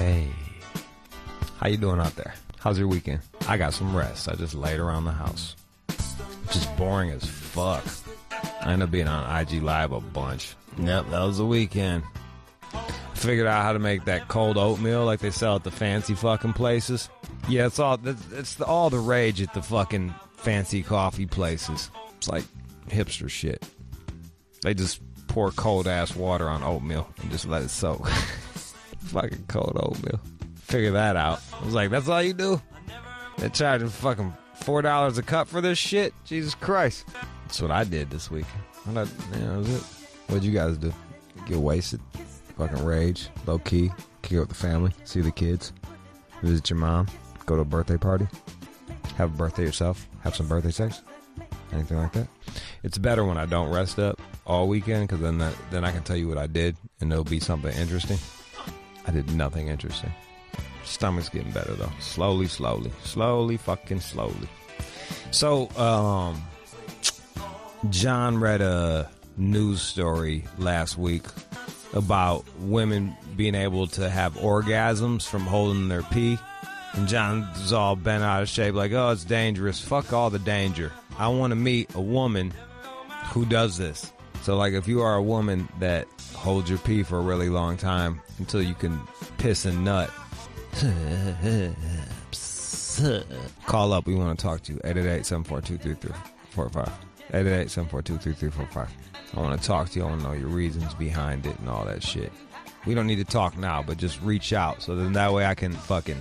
Hey, how you doing out there? How's your weekend? I got some rest. I just laid around the house. Just boring as fuck. I ended up being on IG Live a bunch. Yep, that was the weekend. Figured out how to make that cold oatmeal like they sell at the fancy fucking places. Yeah, it's all the rage at the fucking fancy coffee places. It's like hipster shit. They just pour cold ass water on oatmeal and just let it soak. Fucking cold oatmeal. Figure that out. I was like, that's all you do? They're charging fucking $4 a cup for this shit? Jesus Christ. That's what I did this week. That was it. What'd you guys do? Get wasted? Fucking rage? Low key? Kick up the family? See the kids? Visit your mom? Go to a birthday party? Have a birthday yourself? Have some birthday sex? Anything like that? It's better when I don't rest up all weekend, because then I can tell you what I did and it'll be something interesting. I did nothing interesting. Stomach's getting better though. Slowly. Fucking slowly. So, John read a news story last week about women being able to have orgasms from holding their pee. And John's all bent out of shape like, oh, it's dangerous. Fuck all the danger. I want to meet a woman who does this. So, like, if you are a woman that holds your pee for a really long time until you can piss and nut, call up. We want to talk to you. 888-742-3345. 888-742-3345. I want to talk to you. I want to know your reasons behind it and all that shit. We don't need to talk now, but just reach out so then that way I can fucking...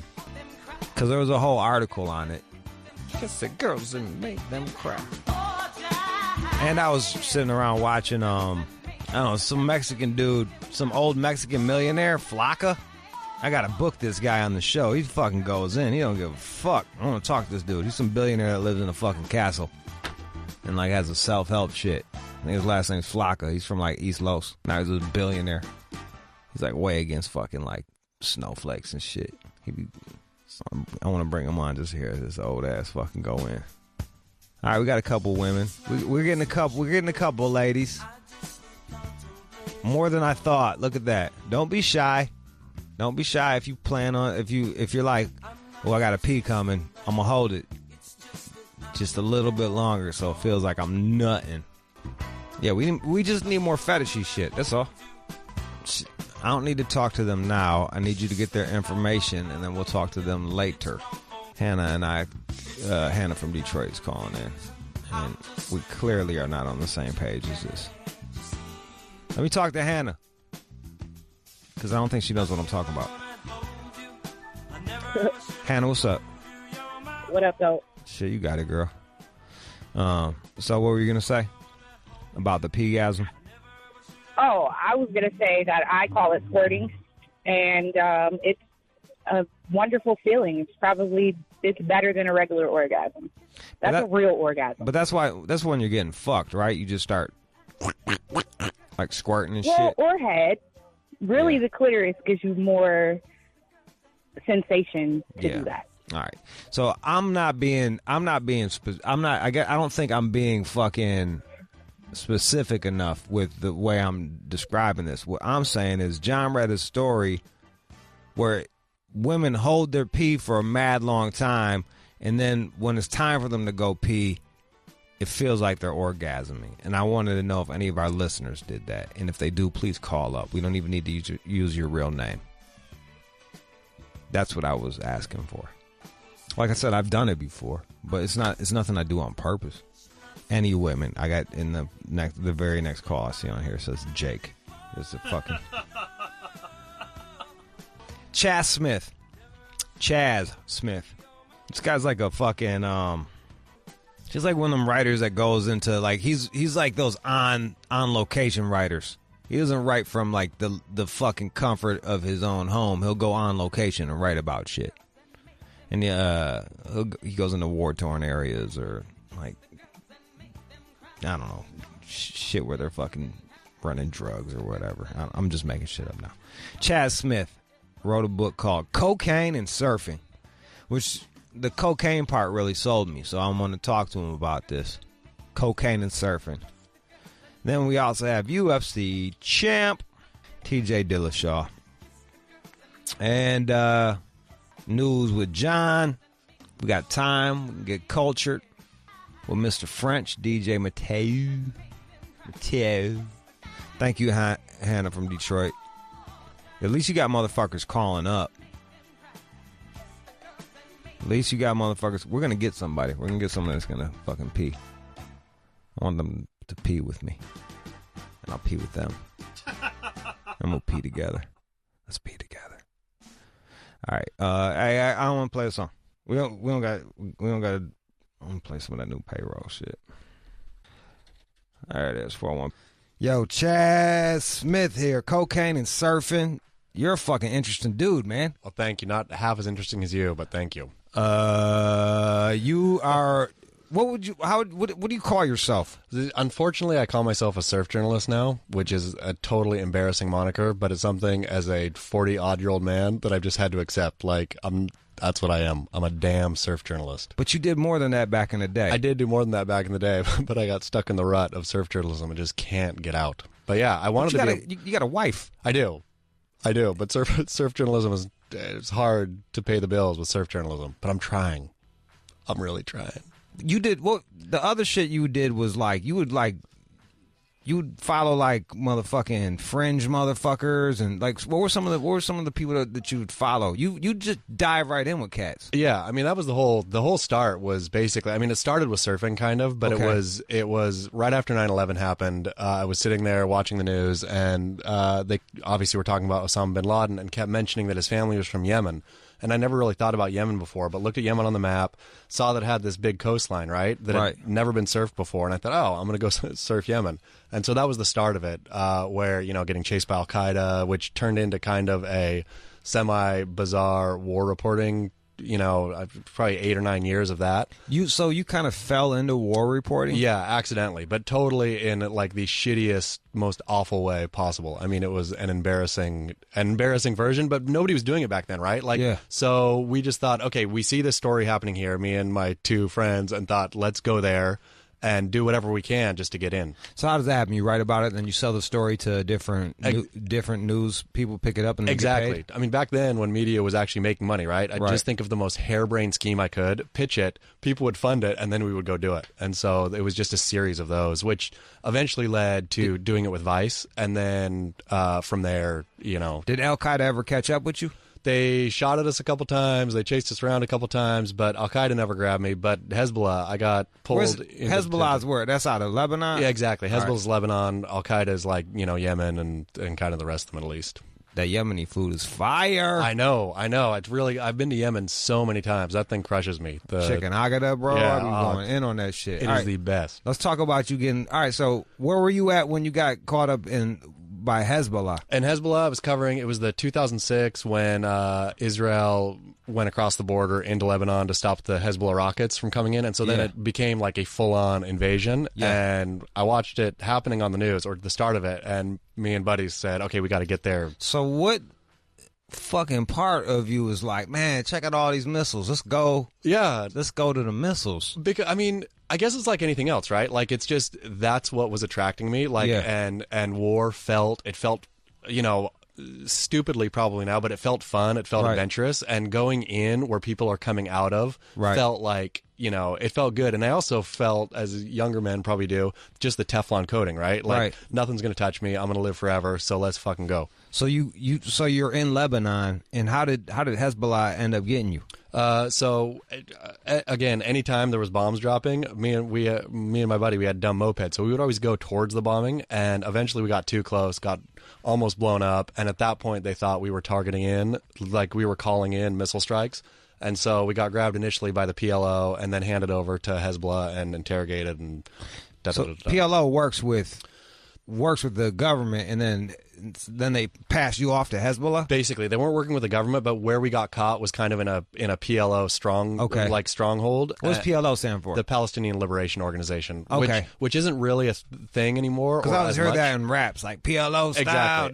Because there was a whole article on it. Kiss the girls and make them cry. And I was sitting around watching, I don't know, some Mexican dude, some old Mexican millionaire, Flocka. I got to book this guy on the show. He fucking goes in. He don't give a fuck. I want to talk to this dude. He's some billionaire that lives in a fucking castle and, like, has a self-help shit. I think his last name's Flocka. He's from, like, East Los. Now he's a billionaire. He's, like, way against fucking, like, snowflakes and shit. I want to bring him on just to hear this old ass fucking go in. All right, we got a couple women. We're getting a couple ladies. More than I thought. Look at that. Don't be shy. Don't be shy if you plan on, if you're like, well, I got a pee coming, I'm gonna hold it just a little bit longer so it feels like I'm nutting. Yeah, we just need more fetishy shit. That's all. I don't need to talk to them now. I need you to get their information, and then we'll talk to them later. Hannah from Detroit is calling in, and we clearly are not on the same page as this. Let me talk to Hannah, because I don't think she knows what I'm talking about. Hannah, what's up? What up, though? Shit, you got it, girl. So what were you going to say about the pee-gasm? Oh, I was going to say that I call it squirting, and it's a wonderful feeling. It's better than a regular orgasm. That's a real orgasm. But that's when you're getting fucked, right? You just start like squirting and shit. Or head. Really, the clitoris gives you more sensation to do that. All right. So I don't think I'm being fucking specific enough with the way I'm describing this. What I'm saying is John read a story where women hold their pee for a mad long time, and then when it's time for them to go pee, it feels like they're orgasming. And I wanted to know if any of our listeners did that. And if they do, please call up. We don't even need to use your real name. That's what I was asking for. Like I said, I've done it before, but it's nothing I do on purpose. Any women, I got in the very next call I see on here, it says Jake. It's a fucking Chaz Smith. This guy's like a fucking he's like one of them writers that goes into like he's like those on location writers. He doesn't write from like the fucking comfort of his own home. He'll go on location and write about shit. And he goes into war-torn areas or like I don't know, shit where they're fucking running drugs or whatever. I'm just making shit up now. Chaz Smith wrote a book called Cocaine and Surfing, which the cocaine part really sold me, so I'm going to talk to him about this. Cocaine and surfing. Then we also have UFC champ TJ Dillashaw. And news with John. We got time. We can get cultured with Mr. French, DJ Mateo. Thank you, Hannah from Detroit. At least you got motherfuckers calling up. At least you got motherfuckers. We're going to get somebody. We're going to get someone that's going to fucking pee. I want them to pee with me. And I'll pee with them. And we'll pee together. Let's pee together. All right. I don't want to play a song. We don't got I want to play some of that new payroll shit. All right, there's 401. Yo, Chaz Smith here. Cocaine and surfing. You're a fucking interesting dude, man. Well, thank you. Not half as interesting as you, but thank you. You are. What do you call yourself? Unfortunately, I call myself a surf journalist now, which is a totally embarrassing moniker, but it's something as a 40-odd-year-old man that I've just had to accept. Like, that's what I am. I'm a damn surf journalist. But you did more than that back in the day. I did do more than that back in the day, but I got stuck in the rut of surf journalism and just can't get out. But yeah, I wanted to be... You got a wife. I do. But surf journalism it's hard to pay the bills with surf journalism, but I'm trying. I'm really trying. You did what? The other shit you did was like you would follow like motherfucking fringe motherfuckers and like what were some of the people that you would follow? You just dive right in with cats. Yeah, I mean that was the whole start was basically. I mean it started with surfing kind of, but okay. it was right after 9/11 happened. I was sitting there watching the news and they obviously were talking about Osama bin Laden and kept mentioning that his family was from Yemen. And I never really thought about Yemen before, but looked at Yemen on the map, saw that it had this big coastline, right? That had never been surfed before. And I thought, I'm going to go surf Yemen. And so that was the start of it, where, getting chased by Al-Qaeda, which turned into kind of a semi-bizarre war reporting, probably 8 or 9 years of that. So you kind of fell into war reporting? Yeah, accidentally, but totally in like the shittiest, most awful way possible. I mean, it was an embarrassing version, but nobody was doing it back then, right? Like, yeah. So we just thought, okay, we see this story happening here, me and my 2 friends, and thought, let's go there and do whatever we can just to get in. So how does that happen? You write about it, and then you sell the story to different news people, pick it up, and exactly. Get paid? I mean, back then when media was actually making money, right? I'd just think of the most harebrained scheme I could, pitch it, people would fund it, and then we would go do it. And so it was just a series of those, which eventually led to doing it with Vice, and then from there, Did Al-Qaeda ever catch up with you? They shot at us a couple times. They chased us around a couple times, but Al-Qaeda never grabbed me. But Hezbollah, I got pulled. Hezbollah's where? That's out of Lebanon? Yeah, exactly. Hezbollah's Lebanon. Al-Qaeda is like, Yemen and kind of the rest of the Middle East. That Yemeni food is fire. I know. It's really, I've been to Yemen so many times. That thing crushes me. The chicken agada, bro. Yeah, I've been going in on that shit. It is the best. Let's talk about you getting, all right, so where were you at when you got caught up by Hezbollah? And Hezbollah was covering, it was the 2006 when Israel went across the border into Lebanon to stop the Hezbollah rockets from coming in. And so then it became like a full-on invasion. Yeah. And I watched it happening on the news, or the start of it, and me and buddies said, okay, we got to get there. So what fucking part of you is like, man, check out all these missiles. Let's go. Yeah. Let's go to the missiles. Because, I guess it's like anything else, right? Like it's just that's what was attracting me. Like and war felt stupidly probably now, but it felt fun. It felt adventurous, and going in where people are coming out of felt like it felt good. And I also felt, as younger men probably do, just the Teflon coating, right? Like nothing's gonna touch me. I'm gonna live forever. So let's fucking go. So you're in Lebanon, and how did Hezbollah end up getting you? So again, anytime there was bombs dropping, me and my buddy, we had dumb mopeds, so we would always go towards the bombing, and eventually we got too close, got almost blown up, and at that point they thought we were targeting in, like we were calling in missile strikes, and so we got grabbed initially by the PLO and then handed over to Hezbollah and interrogated, and PLO works with the government, and then they pass you off to Hezbollah? Basically, they weren't working with the government, but where we got caught was kind of in a PLO stronghold. What does PLO stand for? The Palestinian Liberation Organization. Okay. Which isn't really a thing anymore. Because I always heard that in raps, like PLO style.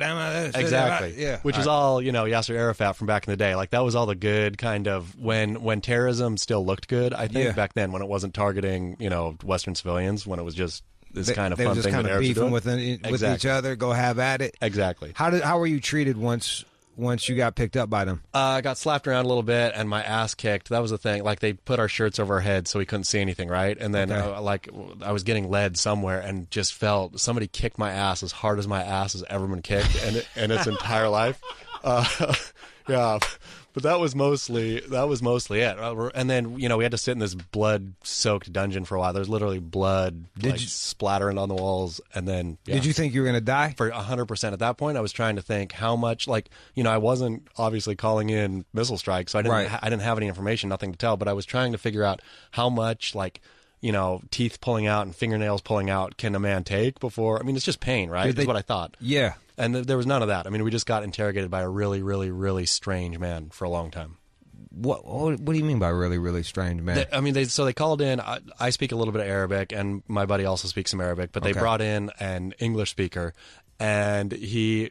Exactly. Yeah. Which is all, Yasser Arafat from back in the day. Like that was all the good kind of when terrorism still looked good, I think, back then, when it wasn't targeting, Western civilians, when it was just this kind of fun thing. They were just kind of beefing with each other, go have at it. Exactly. How were you treated once once you got picked up by them? I got slapped around a little bit and my ass kicked. That was the thing. Like, they put our shirts over our heads so we couldn't see anything, right? And then, I was getting led somewhere and just felt somebody kicked my ass as hard as my ass has ever been kicked in its entire life. Yeah. But that was mostly it. And then, we had to sit in this blood-soaked dungeon for a while. There's literally blood splattering on the walls. And then, Did you think you were going to die? For 100%. At that point, I was trying to think how much, I wasn't obviously calling in missile strikes, so I didn't have any information, nothing to tell. But I was trying to figure out how much, teeth pulling out and fingernails pulling out can a man take before. I mean, it's just pain, right? That's what I thought. Yeah. And there was none of that. I mean, we just got interrogated by a really, really, really strange man for a long time. What do you mean by really, really strange man? They called in. I speak a little bit of Arabic, and my buddy also speaks some Arabic, but they brought in an English speaker, and he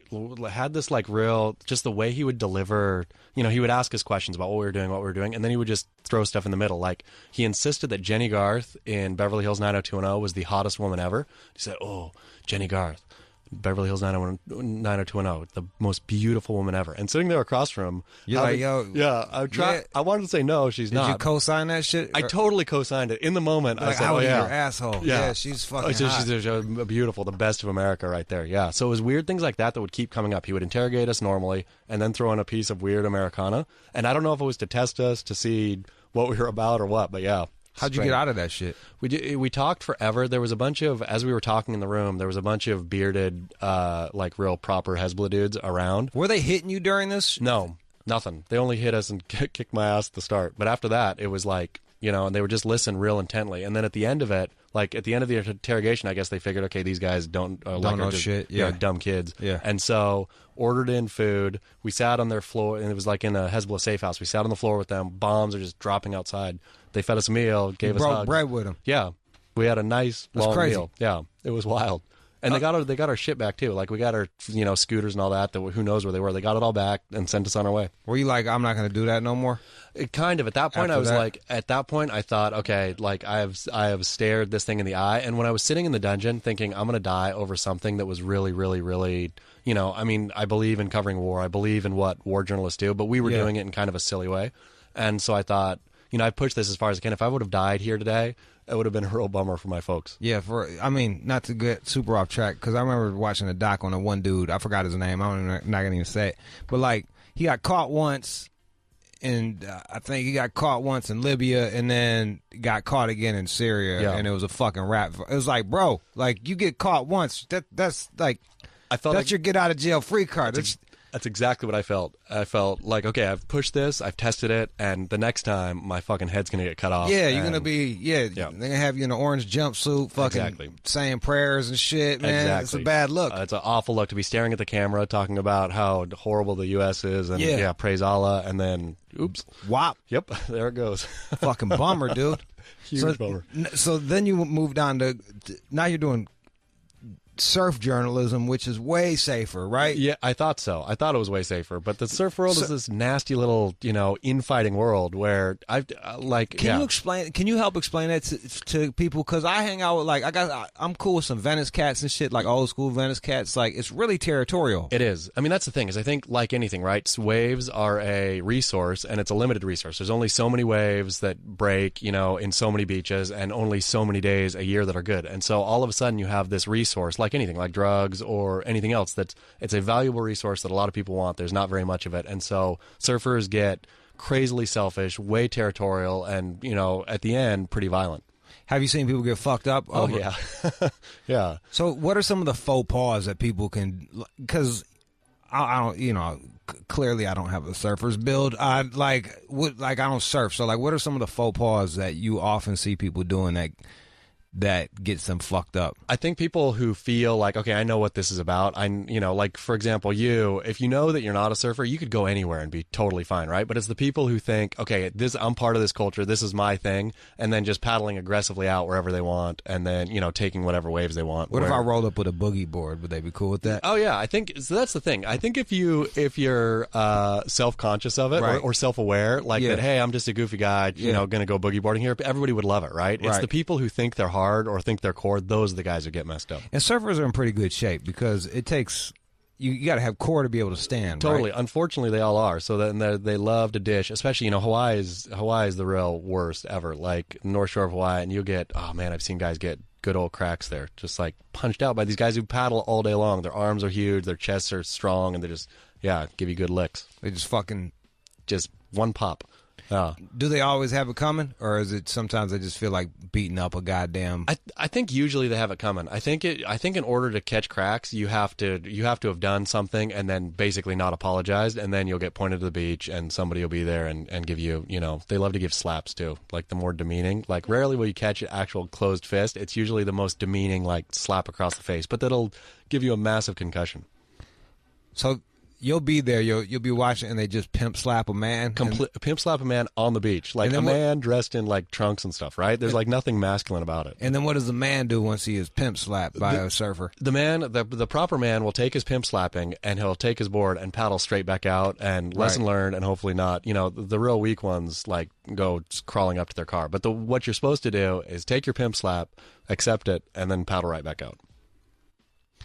had this just the way he would deliver, he would ask us questions about what we were doing, and then he would just throw stuff in the middle. Like, he insisted that Jenny Garth in Beverly Hills 90210 was the hottest woman ever. He said, "Oh, Jenny Garth, Beverly Hills 90210, the most beautiful woman ever." And sitting there across from him, you're like, yo, yeah, I wanted to say no, she's not. Did you co-sign that shit? I totally co-signed it in the moment. I said, "Oh yeah, you're asshole." Yeah, she's fucking hot. She's beautiful, the best of America, right there. Yeah. So it was weird things like that would keep coming up. He would interrogate us normally, and then throw in a piece of weird Americana. And I don't know if it was to test us to see what we were about or what, but yeah. How'd you get out of that shit? We talked forever. There was a bunch of, as we were talking in the room, there was a bunch of bearded, real proper Hezbollah dudes around. Were they hitting you during this? No, nothing. They only hit us and kicked my ass at the start. But after that, it was and they would just listen real intently. And then at the end of it, at the end of the interrogation, I guess they figured, okay, these guys don't know shit. Yeah. Dumb kids. Yeah. And so ordered in food. We sat on their floor, and it was in a Hezbollah safe house. We sat on the floor with them. Bombs are just dropping outside. They fed us a meal, gave us hugs. Bread with them. Yeah. We had a nice long meal. Yeah. It was wild. And they got our shit back too. We got our scooters and all that who knows where they were. They got it all back and sent us on our way. Were you like, I'm not going to do that no more? Kind of. At that point, at that point, I thought, okay, I have stared this thing in the eye. And when I was sitting in the dungeon thinking, I'm going to die over something that was really, really, really, I believe in covering war. I believe in what war journalists do, but we were doing it in kind of a silly way. And so I thought, I pushed this as far as I can. If I would have died here today, it would have been a real bummer for my folks. Yeah, not to get super off track, because I remember watching a doc on one dude. I forgot his name. I'm not going to even say it. But, he got caught once, and I think he got caught once in Libya, and then got caught again in Syria, and it was a fucking rap. It was like, bro, you get caught once. That's I felt that's your get out of jail free card. That's exactly what I felt. I felt like, okay, I've pushed this, I've tested it, and the next time my fucking head's going to get cut off. Yeah, you're going to be, they're going to have you in an orange jumpsuit, fucking saying prayers and shit, man. Exactly. It's a bad look. It's an awful look to be staring at the camera, talking about how horrible the U.S. is, and praise Allah, and then, oops. Whop. Yep, there it goes. Fucking bummer, dude. Huge bummer. So then you moved on to, now you're doing surf journalism, which is way safer, right? Yeah, I thought so. I thought it was way safer, but the surf world is this nasty little, infighting world where Can you explain? Can you help explain that to people? Because I hang out with I'm cool with some Venice cats and shit, old school Venice cats. It's really territorial. It is. I mean, that's the thing. Is I think like anything, right? Waves are a resource, and it's a limited resource. There's only so many waves that break, in so many beaches, and only so many days a year that are good. And so all of a sudden, you have this resource. Like anything, like drugs or anything else, it's a valuable resource that a lot of people want. There's not very much of it, and so surfers get crazily selfish, way territorial, and at the end, pretty violent. Have you seen people get fucked up? Oh yeah, yeah. So what are some of the faux pas that people can? Because I don't, clearly I don't have a surfer's build. I don't surf. So what are some of the faux pas that you often see people doing that gets them fucked up? I think people who feel like, okay, I know what this is about. For example, if you know that you're not a surfer, you could go anywhere and be totally fine, right? But it's the people who think, okay, I'm part of this culture, this is my thing, and then just paddling aggressively out wherever they want, and then, taking whatever waves they want. What if I rolled up with a boogie board? Would they be cool with that? Oh yeah, I think so. That's the thing. I think if you're self-conscious of it, right, or self-aware, that, hey, I'm just a goofy guy, going to go boogie boarding here, everybody would love it, right? It's the people who think they're hard or think they're core, those are the guys who get messed up. And surfers are in pretty good shape because it takes you got to have core to be able to stand. Totally. Right? Unfortunately, they all are. So then they love to dish, especially, Hawaii is the real worst ever. Like North Shore of Hawaii, and you get, oh man, I've seen guys get good old cracks there, just like punched out by these guys who paddle all day long. Their arms are huge, their chests are strong, and they just, give you good licks. They just fucking... Just one pop. Do they always have it coming, or is it sometimes they just feel like beating up a goddamn? I think usually they have it coming. I think in order to catch cracks, you have to have done something and then basically not apologized, and then you'll get pointed to the beach and somebody will be there and give you, they love to give slaps too, like the more demeaning. Like rarely will you catch an actual closed fist. It's usually the most demeaning, like slap across the face, but that'll give you a massive concussion. So you'll be there, you'll be watching, and they just pimp slap a man. Pimp slap a man on the beach, like a man dressed in like trunks and stuff. Right? There's like nothing masculine about it. And then what does the man do once he is pimp slapped by a surfer? The man, the proper man, will take his pimp slapping and he'll take his board and paddle straight back out. And lesson learned, and hopefully not. The real weak ones like go crawling up to their car. But what you're supposed to do is take your pimp slap, accept it, and then paddle right back out.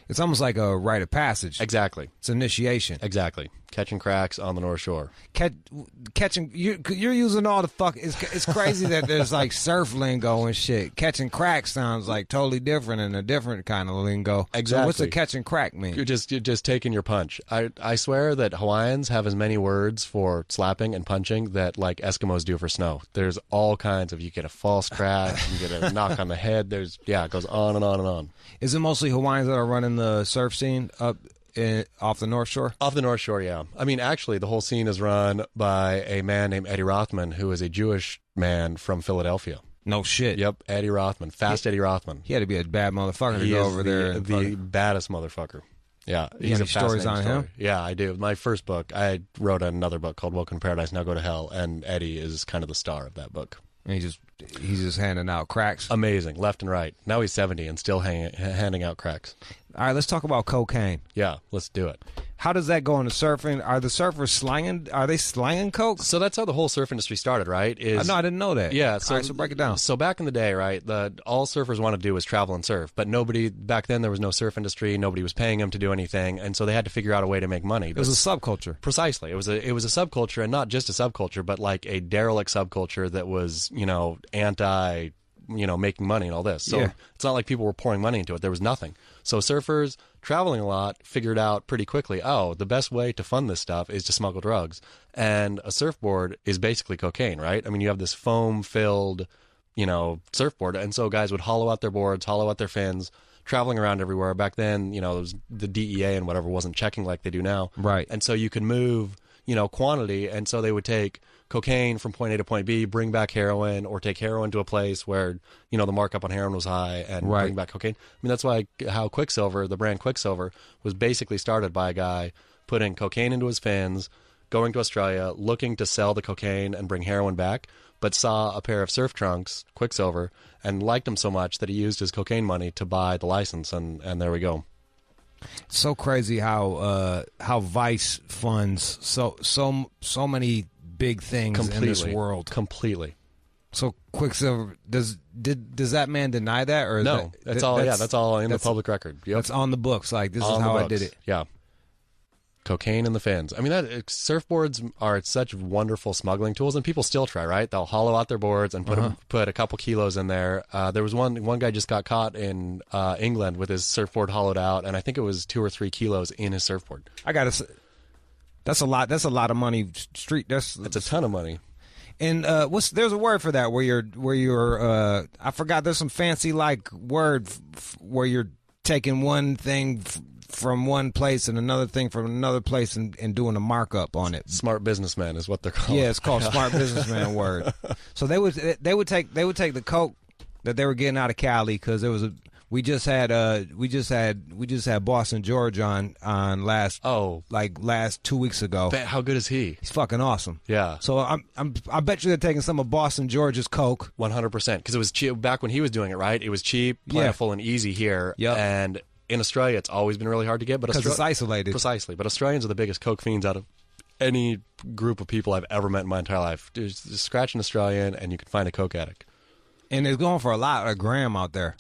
It's almost like a rite of passage. Exactly. It's initiation. Exactly. Catching cracks on the North Shore. Catching you're using all the fuck. It's crazy that there's like surf lingo and shit. Catching crack sounds like totally different and a different kind of lingo. Exactly. So what's the catching crack mean? You're just taking your punch. I swear that Hawaiians have as many words for slapping and punching that like Eskimos do for snow. There's all kinds of, you get a false crack, you get a knock on the head. It goes on and on and on. Is it mostly Hawaiians that are running the surf scene up off the North Shore? Off the North Shore, yeah. I mean, actually, the whole scene is run by a man named Eddie Rothman, who is a Jewish man from Philadelphia. No shit. Yep, Eddie Rothman. Eddie Rothman. He had to be a bad motherfucker to go over there. The baddest motherfucker. Yeah. You got any stories on him? Yeah, I do. My first book, I wrote another book called Welcome to Paradise, Now Go to Hell, and Eddie is kind of the star of that book. And he's just handing out cracks. Amazing, left and right. Now he's 70 and still handing out cracks. All right, let's talk about cocaine. Yeah, let's do it. How does that go into surfing? Are the surfers slanging? Are they slanging coke? So that's how the whole surf industry started, right? No, I didn't know that. Yeah. All right, so break it down. So back in the day, right, all surfers wanted to do was travel and surf, but back then there was no surf industry. Nobody was paying them to do anything, and so they had to figure out a way to make money. It was a subculture. Precisely. It was a subculture, and not just a subculture, but like a derelict subculture that was, anti, making money and all this. So It's not like people were pouring money into it. There was nothing. So surfers traveling a lot figured out pretty quickly, the best way to fund this stuff is to smuggle drugs. And a surfboard is basically cocaine, right? I mean, you have this foam-filled, surfboard. And so guys would hollow out their boards, hollow out their fins, traveling around everywhere. Back then, it was the DEA and whatever wasn't checking like they do now. Right. And so you could move, quantity. And so they would take cocaine from point A to point B, bring back heroin, or take heroin to a place where, the markup on heroin was high, and bring back cocaine. I mean, that's why how Quicksilver, the brand Quicksilver, was basically started by a guy putting cocaine into his fins, going to Australia, looking to sell the cocaine and bring heroin back, but saw a pair of surf trunks, Quicksilver, and liked them so much that he used his cocaine money to buy the license, and there we go. So crazy how Vice funds so many big things in this world. Completely. So Quicksilver, does that man deny that, or no? That's all in the public record. Yep. That's on the books. Like, this is how I did it. Yeah. Cocaine in the fins. I mean, surfboards are such wonderful smuggling tools, and people still try, right? They'll hollow out their boards and put a couple kilos in there. There was one guy just got caught in England with his surfboard hollowed out, and I think it was 2 or 3 kilos in his surfboard. That's a lot. That's a lot of money. That's a ton of money. And there's a word for that where you're I forgot. There's some fancy like word where you're taking one thing from one place and another thing from another place and doing a markup on it. Smart businessman is what they're called. Yeah, it's called smart businessman word. So they would take the coke that they were getting out of Cali, because there was we just had Boston George on last 2 weeks ago. How good is he? He's fucking awesome. Yeah. So I bet you they're taking some of Boston George's coke. 100%, because it was cheap back when he was doing it, right? It was cheap, plentiful, and easy here. Yep. And in Australia, it's always been really hard to get, but because it's isolated. Precisely, but Australians are the biggest coke fiends out of any group of people I've ever met in my entire life. Just scratch an Australian, and you can find a coke addict. And it's going for a gram out there.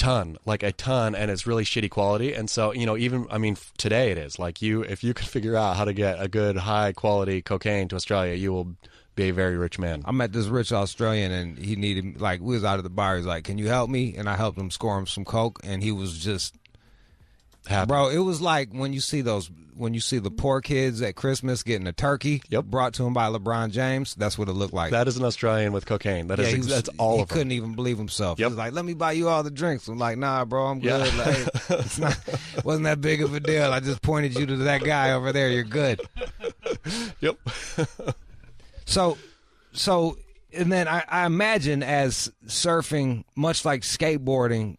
Like a ton, and it's really shitty quality. And so, even, today it is. Like if you could figure out how to get a good high quality cocaine to Australia, you will be a very rich man. I met this rich Australian, and he needed, we was out of the bar. He's like, "Can you help me?" And I helped him score him some coke, and he was just happy. Bro, it was like when you see the poor kids at Christmas getting a turkey brought to him by LeBron James. That's what it looked like. That is an Australian with cocaine. That's all of them. He couldn't even believe himself. He was like, "Let me buy you all the drinks." I'm like, "Nah, bro, I'm good." Like, wasn't that big of a deal. I just pointed you to that guy over there. You're good. Yep. So, and then I imagine as surfing, much like skateboarding,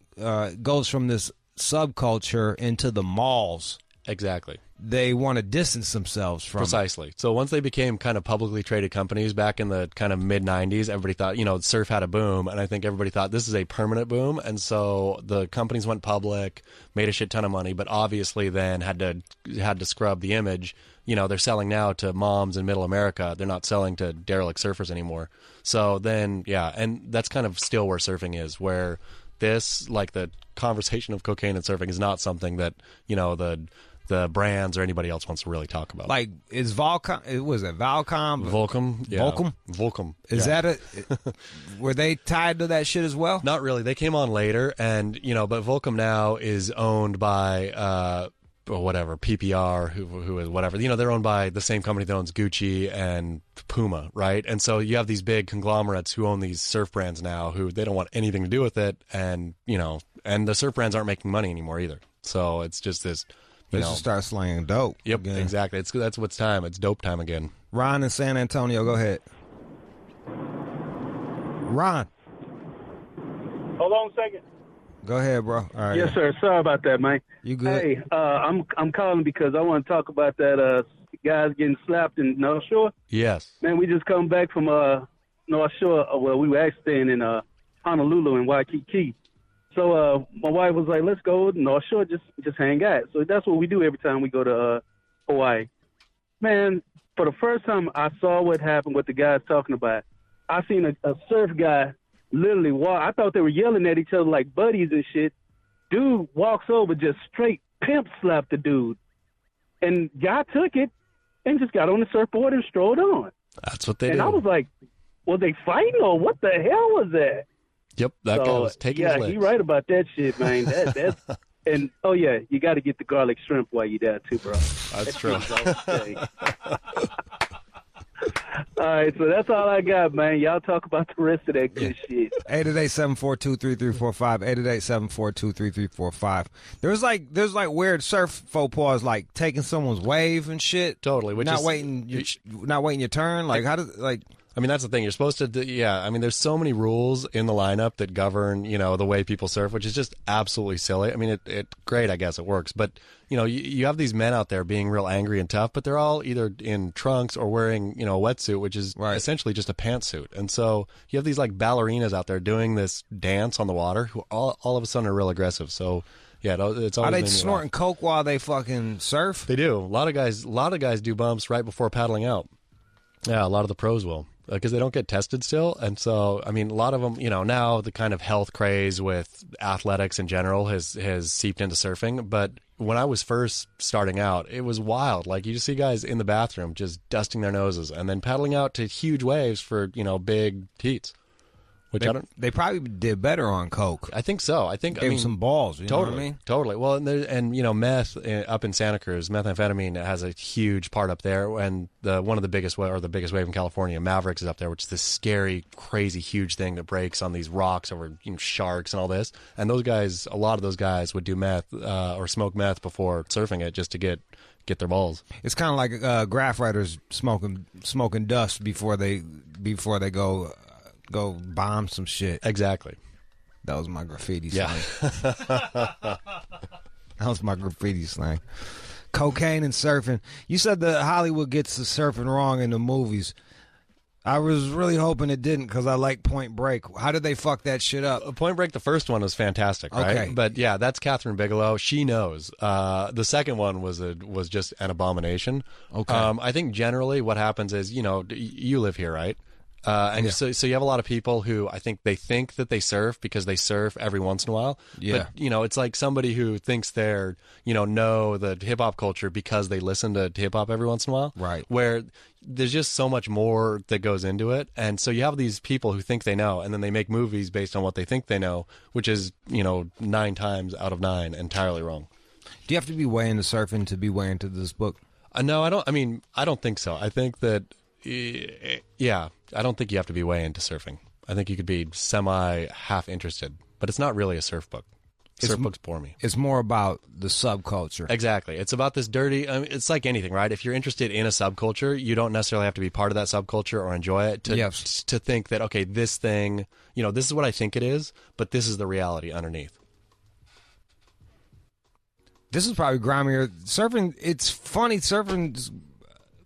goes from this subculture into the malls. Exactly. They want to distance themselves from Precisely. So once they became kind of publicly traded companies back in the kind of mid-90s, everybody thought, surf had a boom, and I think everybody thought this is a permanent boom, and so the companies went public, made a shit ton of money, but obviously then had to scrub the image. They're selling now to moms in middle America. They're not selling to derelict surfers anymore. So then, and that's kind of still where surfing is, where this, like the conversation of cocaine and surfing, is not something that, the brands or anybody else wants to really talk about. Like, is Volcom? Was it Volcom? Volcom. Yeah. Volcom. Is that were they tied to that shit as well? Not really. They came on later, and but Volcom now is owned by whatever PPR, who is whatever. They're owned by the same company that owns Gucci and Puma, right? And so you have these big conglomerates who own these surf brands now, who they don't want anything to do with it, and and the surf brands aren't making money anymore either. So it's just this. Let's just start slanging dope. Yep, again. Exactly. That's what's time. It's dope time again. Ron in San Antonio, go ahead. Ron. Hold on a second. Go ahead, bro. All right. Yes, sir. Sorry about that, man. You good? Hey, I'm calling because I want to talk about that guys getting slapped in North Shore. Yes. Man, we just come back from North Shore. Well, we were actually staying in Honolulu and Waikiki. So my wife was like, "Let's go to North Shore, just hang out." So that's what we do every time we go to Hawaii. Man, for the first time I saw what happened, what the guy's talking about. I seen a surf guy literally walk. I thought they were yelling at each other like buddies and shit. Dude walks over, just straight pimp slapped the dude. And guy took it and just got on the surfboard and strolled on. That's what they do. And I was like, were they fighting or what the hell was that? Yep, that guy was taking his licks. Yeah, he right about that shit, man. That's and oh yeah, you got to get the garlic shrimp while you're there too, bro. That's true. All right, so that's all I got, man. Y'all talk about the rest of that good shit. 888-742-3345. 888-742-3345. There's like weird surf faux pas, like taking someone's wave and shit. Totally. Not waiting your turn. Like how does like. I mean, that's the thing. You're supposed to, I mean, there's so many rules in the lineup that govern, the way people surf, which is just absolutely silly. I mean, it great, I guess it works. But, you have these men out there being real angry and tough, but they're all either in trunks or wearing, a wetsuit, which is essentially just a pantsuit. And so you have these like ballerinas out there doing this dance on the water who all of a sudden are real aggressive. So, yeah, it's always. Are they snorting coke while they fucking surf? They do. A lot of guys do bumps right before paddling out. Yeah, a lot of the pros will. Because they don't get tested still. And so, I mean, a lot of them, now the kind of health craze with athletics in general has seeped into surfing. But when I was first starting out, it was wild. Like, you just see guys in the bathroom just dusting their noses and then paddling out to huge waves for, big heats. Which they probably did better on coke. I think so. I think gave them some balls. You know what I mean? Totally. Well, and meth up in Santa Cruz, methamphetamine has a huge part up there. And one of the biggest the biggest wave in California, Mavericks, is up there, which is this scary, crazy, huge thing that breaks on these rocks over sharks and all this. And those guys, a lot of those guys would do meth or smoke meth before surfing it just to get their balls. It's kind of like graph writers smoking dust before they go bomb some shit. Exactly. That was my graffiti slang. That was my graffiti slang. Cocaine and surfing. You said that Hollywood gets the surfing wrong in the movies. I was really hoping it didn't because I like Point Break. How did they fuck that shit up? Point Break, the first one was fantastic, right? Okay. But yeah, that's Catherine Bigelow. She knows. The second one was just an abomination. Okay. I think generally what happens is, you live here, right? So you have a lot of people who I think that they surf because they surf every once in a while. Yeah. But, it's like somebody who thinks they're, know the hip-hop culture because they listen to hip-hop every once in a while. Right. Where there's just so much more that goes into it. And so you have these people who think they know, and then they make movies based on what they think they know, which is, 9 times out of 9 entirely wrong. Do you have to be way into surfing to be way into this book? No, I don't. I mean, I don't think so. I think that, I don't think you have to be way into surfing. I think you could be half interested, but it's not really a surf book. Surf books bore me. It's more about the subculture. Exactly. It's about this dirty, it's like anything, right? If you're interested in a subculture, you don't necessarily have to be part of that subculture or enjoy it to think that, okay, this thing, this is what I think it is, but this is the reality underneath. This is probably grimier. Surfing, it's funny, surfing's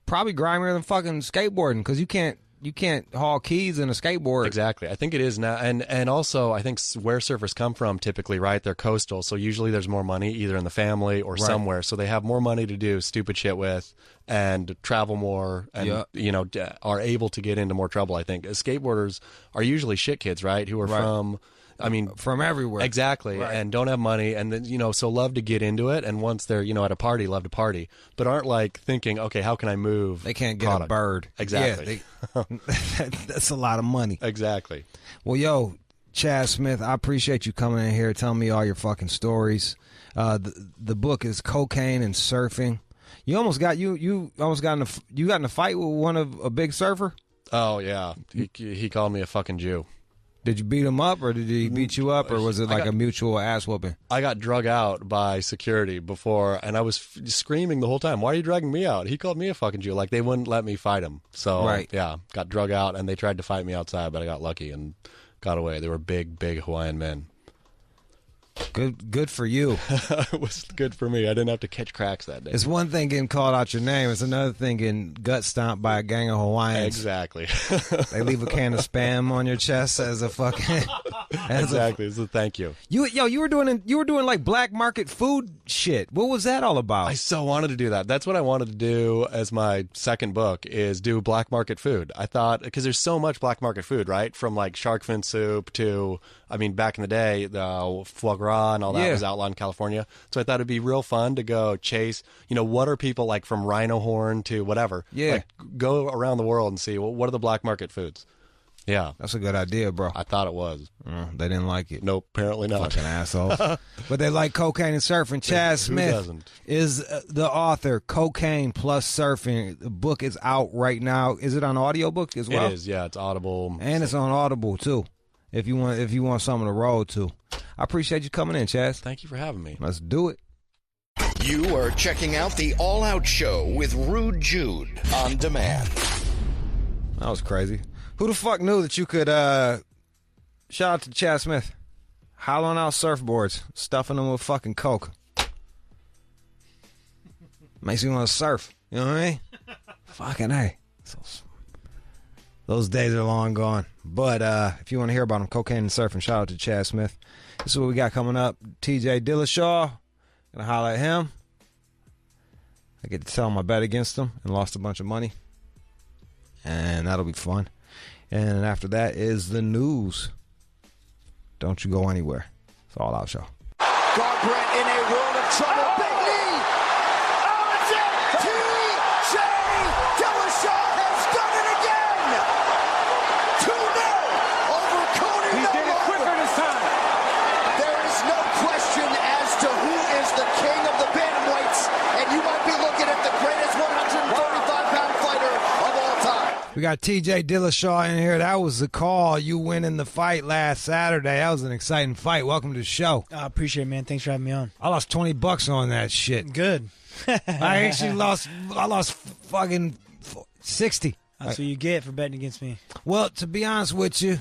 probably grimier than fucking skateboarding because you can't haul keys in a skateboard. Exactly. I think it is now. And also, I think where surfers come from typically, right, they're coastal. So usually there's more money either in the family or somewhere. So they have more money to do stupid shit with and travel more and, are able to get into more trouble, I think. Skateboarders are usually shit kids, right, who are from everywhere. Exactly. Right. And don't have money and then, so love to get into it. And once they're, at a party, love to party, but aren't like thinking, okay, how can I move? They can't get a bird. Exactly. Yeah, that's a lot of money. Exactly. Well, yo, Chad Smith, I appreciate you coming in here, telling me all your fucking stories. The book is Cocaine and Surfing. You almost got you got in a fight with a big surfer? Oh yeah. He called me a fucking Jew. Did you beat him up, or did he beat you up, or was it like a mutual ass whooping? I got drug out by security before, and I was screaming the whole time, why are you dragging me out? He called me a fucking Jew. Like, they wouldn't let me fight him. So, yeah, got drug out, and they tried to fight me outside, but I got lucky and got away. They were big, big Hawaiian men. Good for you. It was good for me. I didn't have to catch cracks that day. It's one thing getting called out your name. It's another thing getting gut stomped by a gang of Hawaiians. Exactly. They leave a can of Spam on your chest as a fucking... Exactly. So thank you. You were doing like black market food shit. What was that all about? I so wanted to do that. That's what I wanted to do as my second book, is do black market food. I thought, because there's so much black market food, right? From like shark fin soup to, back in the day, the foie gras and all that was outlawed in California. So I thought it'd be real fun to go chase, what are people like from rhino horn to whatever. Yeah. Like, go around the world and see, well, what are the black market foods? Yeah. That's a good idea, bro. I thought it was. They didn't like it. Nope, apparently not. Fucking assholes. But they like cocaine and surfing. Chad Smith is the author, Cocaine plus Surfing. The book is out right now. Is it on audiobook as well? It is, yeah. It's Audible. And it's on Audible, too, if you want something to roll to. I appreciate you coming in, Chaz. Thank you for having me. Let's do it. You are checking out the All Out Show with Rude Jude on demand. That was crazy. Who the fuck knew that you could, shout out to Chad Smith, hollowing out surfboards, stuffing them with fucking coke. Makes me want to surf. You know what I mean? Fucking A. Those days are long gone. But if you want to hear about them, cocaine and surfing, shout out to Chad Smith. This is what we got coming up. TJ Dillashaw. Gonna holler at him. I get to tell him I bet against him and lost a bunch of money. And that'll be fun. And after that is the news. Don't you go anywhere. It's All Out Show. Garbrandt in a world of trouble. Big knee. Oh, it's it. TJ Dillashaw has done it again. 2-0 over Cody. He did it quicker this time. There is no question as to who is the king of the bantamweights, and you might be looking at the greatest 135-pound fighter of all time. We got TJ Dillashaw in here. That was the call. You winning the fight last Saturday. That was an exciting fight. Welcome to the show. I appreciate it, man. Thanks for having me on. I lost $20 on that shit. Good. I actually lost fucking 60. That's what you get for betting against me. Well, to be honest with you,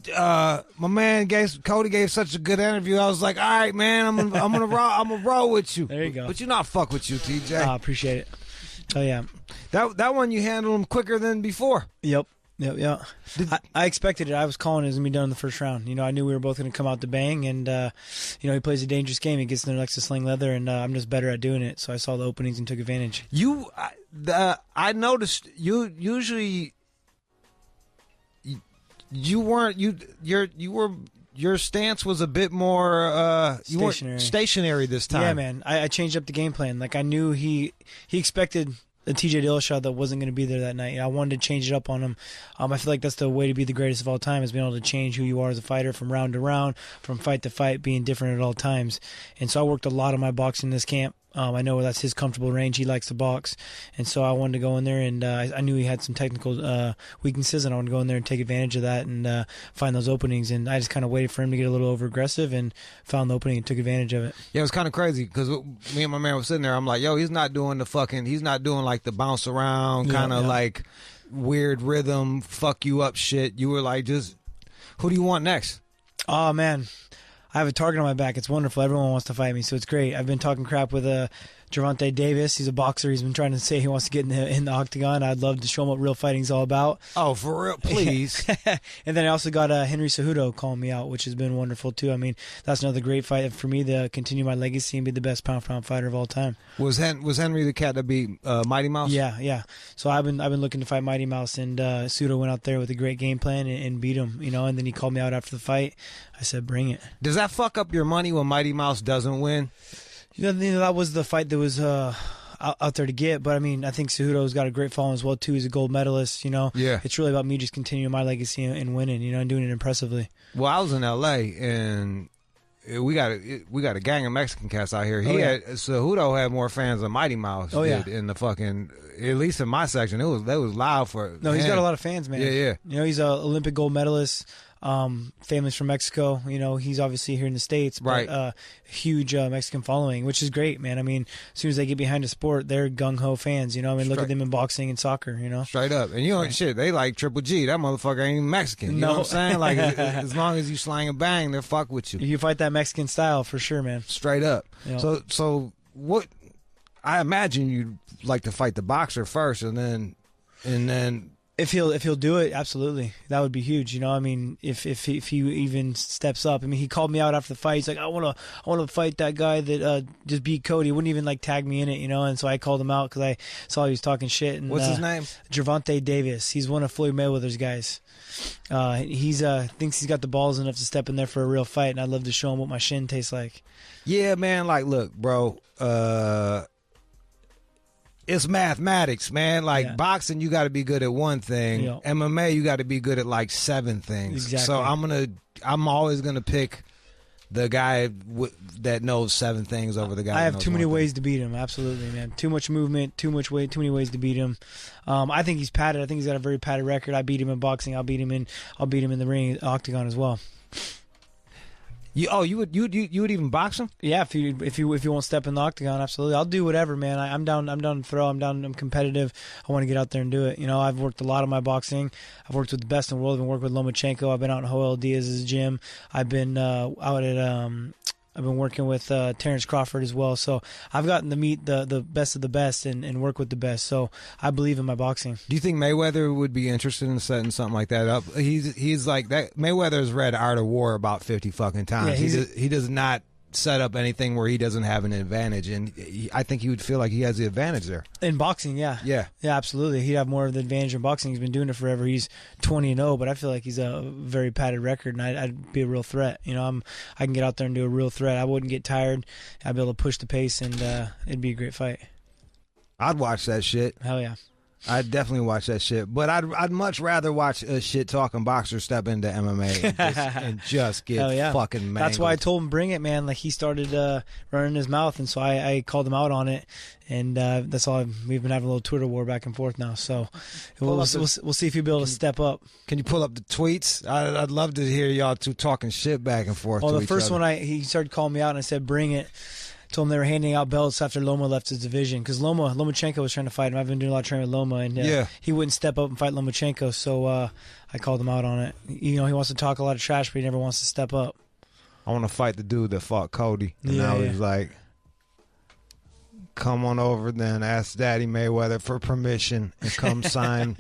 my man Cody gave such a good interview. I was like, all right, man, I'm gonna roll with you. There you go. But you not fuck with you, TJ. I appreciate it. Oh yeah. That one you handled him quicker than before. Yep. I expected it. I was calling it was going to be done in the first round. I knew we were both going to come out to bang, and, he plays a dangerous game. He gets in there, likes to sling leather, and I'm just better at doing it. So I saw the openings and took advantage. I noticed you usually you weren't your stance was a bit more you weren't stationary this time. Yeah, man. I changed up the game plan. Like I knew he expected a TJ Dillashaw that wasn't going to be there that night. I wanted to change it up on him. I feel like that's the way to be the greatest of all time, is being able to change who you are as a fighter from round to round, from fight to fight, being different at all times. And so I worked a lot of my boxing in this camp. I know that's his comfortable range. He likes to box. And so I wanted to go in there, and I knew he had some technical weaknesses, and I wanted to go in there and take advantage of that and find those openings. And I just kind of waited for him to get a little over-aggressive and found the opening and took advantage of it. Yeah, it was kind of crazy because me and my man were sitting there. I'm like, yo, he's not doing like the bounce around kind of like weird rhythm, fuck you up shit. You were like, just, who do you want next? Oh, man. I have a target on my back. It's wonderful. Everyone wants to fight me, so it's great. I've been talking crap with Gervonta Davis. He's a boxer. He's been trying to say he wants to get in the octagon. I'd love to show him what real fighting's all about. Oh, for real? Please. And then I also got Henry Cejudo calling me out, which has been wonderful, too. I mean, that's another great fight for me to continue my legacy and be the best pound-for-pound fighter of all time. Was Henry the cat that beat Mighty Mouse? Yeah. So I've been looking to fight Mighty Mouse, and Cejudo went out there with a great game plan and beat him, and then he called me out after the fight. I said, bring it. Does that fuck up your money when Mighty Mouse doesn't win? That was the fight that was out there to get. But, I mean, I think Cejudo's got a great following as well, too. He's a gold medalist, Yeah. It's really about me just continuing my legacy and winning, and doing it impressively. Well, I was in L.A., and we got a gang of Mexican cats out here. Cejudo had more fans than Mighty Mouse did in the fucking, at least in my section. They was loud for it. No, he's got a lot of fans, man. Yeah. He's an Olympic gold medalist. Family's from Mexico. He's obviously here in the States, but right. Huge Mexican following, which is great, man. I mean, as soon as they get behind a sport, they're gung-ho fans, Look at them in boxing and soccer, Straight up. And shit, they like Triple G. That motherfucker ain't even Mexican. You know what I'm saying? Like, as long as you slang and bang, they'll fuck with you. You fight that Mexican style for sure, man. Straight up. Yep. So what, I imagine you'd like to fight the boxer first and then If he'll do it, absolutely, that would be huge. If he even steps up. I mean, he called me out after the fight. He's like, I want to fight that guy that just beat Cody. He wouldn't even tag me in it, And so I called him out because I saw he was talking shit. And what's his name? Gervonta Davis. He's one of Floyd Mayweather's guys. He's thinks he's got the balls enough to step in there for a real fight, and I'd love to show him what my shin tastes like. Yeah, man. Like, look, bro. It's mathematics, man. Like boxing, you got to be good at one thing. MMA, you got to be good at like 7 things. Exactly. So I'm always gonna pick the guy that knows 7 things over the guy. I have too many ways to beat him. Absolutely, man. Too much movement, too much weight, too many ways to beat him. I think he's padded. I think he's got a very padded record. I beat him in boxing. I'll beat him in the ring, octagon as well. You would even box him? Yeah, if you won't step in the octagon, absolutely. I'll do whatever, man. I'm down to throw. I'm competitive. I want to get out there and do it. I've worked a lot of my boxing. I've worked with the best in the world. I've been working with Lomachenko. I've been out in Joel Diaz's gym. I've been out at I've been working with Terrence Crawford as well. So I've gotten to meet the best of the best and work with the best. So I believe in my boxing. Do you think Mayweather would be interested in setting something like that up? He's like that. Mayweather's read Art of War about 50 fucking times. Yeah, he does not set up anything where he doesn't have an advantage, and I think he would feel like he has the advantage there. In boxing, yeah, absolutely. He'd have more of the advantage in boxing. He's been doing it forever. He's 20-0, but I feel like he's a very padded record, and I'd be a real threat. I can get out there and do a real threat. I wouldn't get tired. I'd be able to push the pace, and it'd be a great fight. I'd watch that shit. Hell yeah. I'd definitely watch that shit, but I'd much rather watch a shit talking boxer step into MMA and just get fucking mangled. That's why I told him bring it, man. Like he started running his mouth, and so I called him out on it, and that's all. We've been having a little Twitter war back and forth now, so we'll see if he'll be able to step up. Can you pull up the tweets? I'd love to hear y'all two talking shit back and forth. Well, the first one he started calling me out, and I said bring it. Told him they were handing out belts after Loma left his division because Lomachenko was trying to fight him. I've been doing a lot of training with Loma, and he wouldn't step up and fight Lomachenko, so I called him out on it. He wants to talk a lot of trash, but he never wants to step up. I want to fight the dude that fought Cody, and now he's like, come on over then, ask Daddy Mayweather for permission and come sign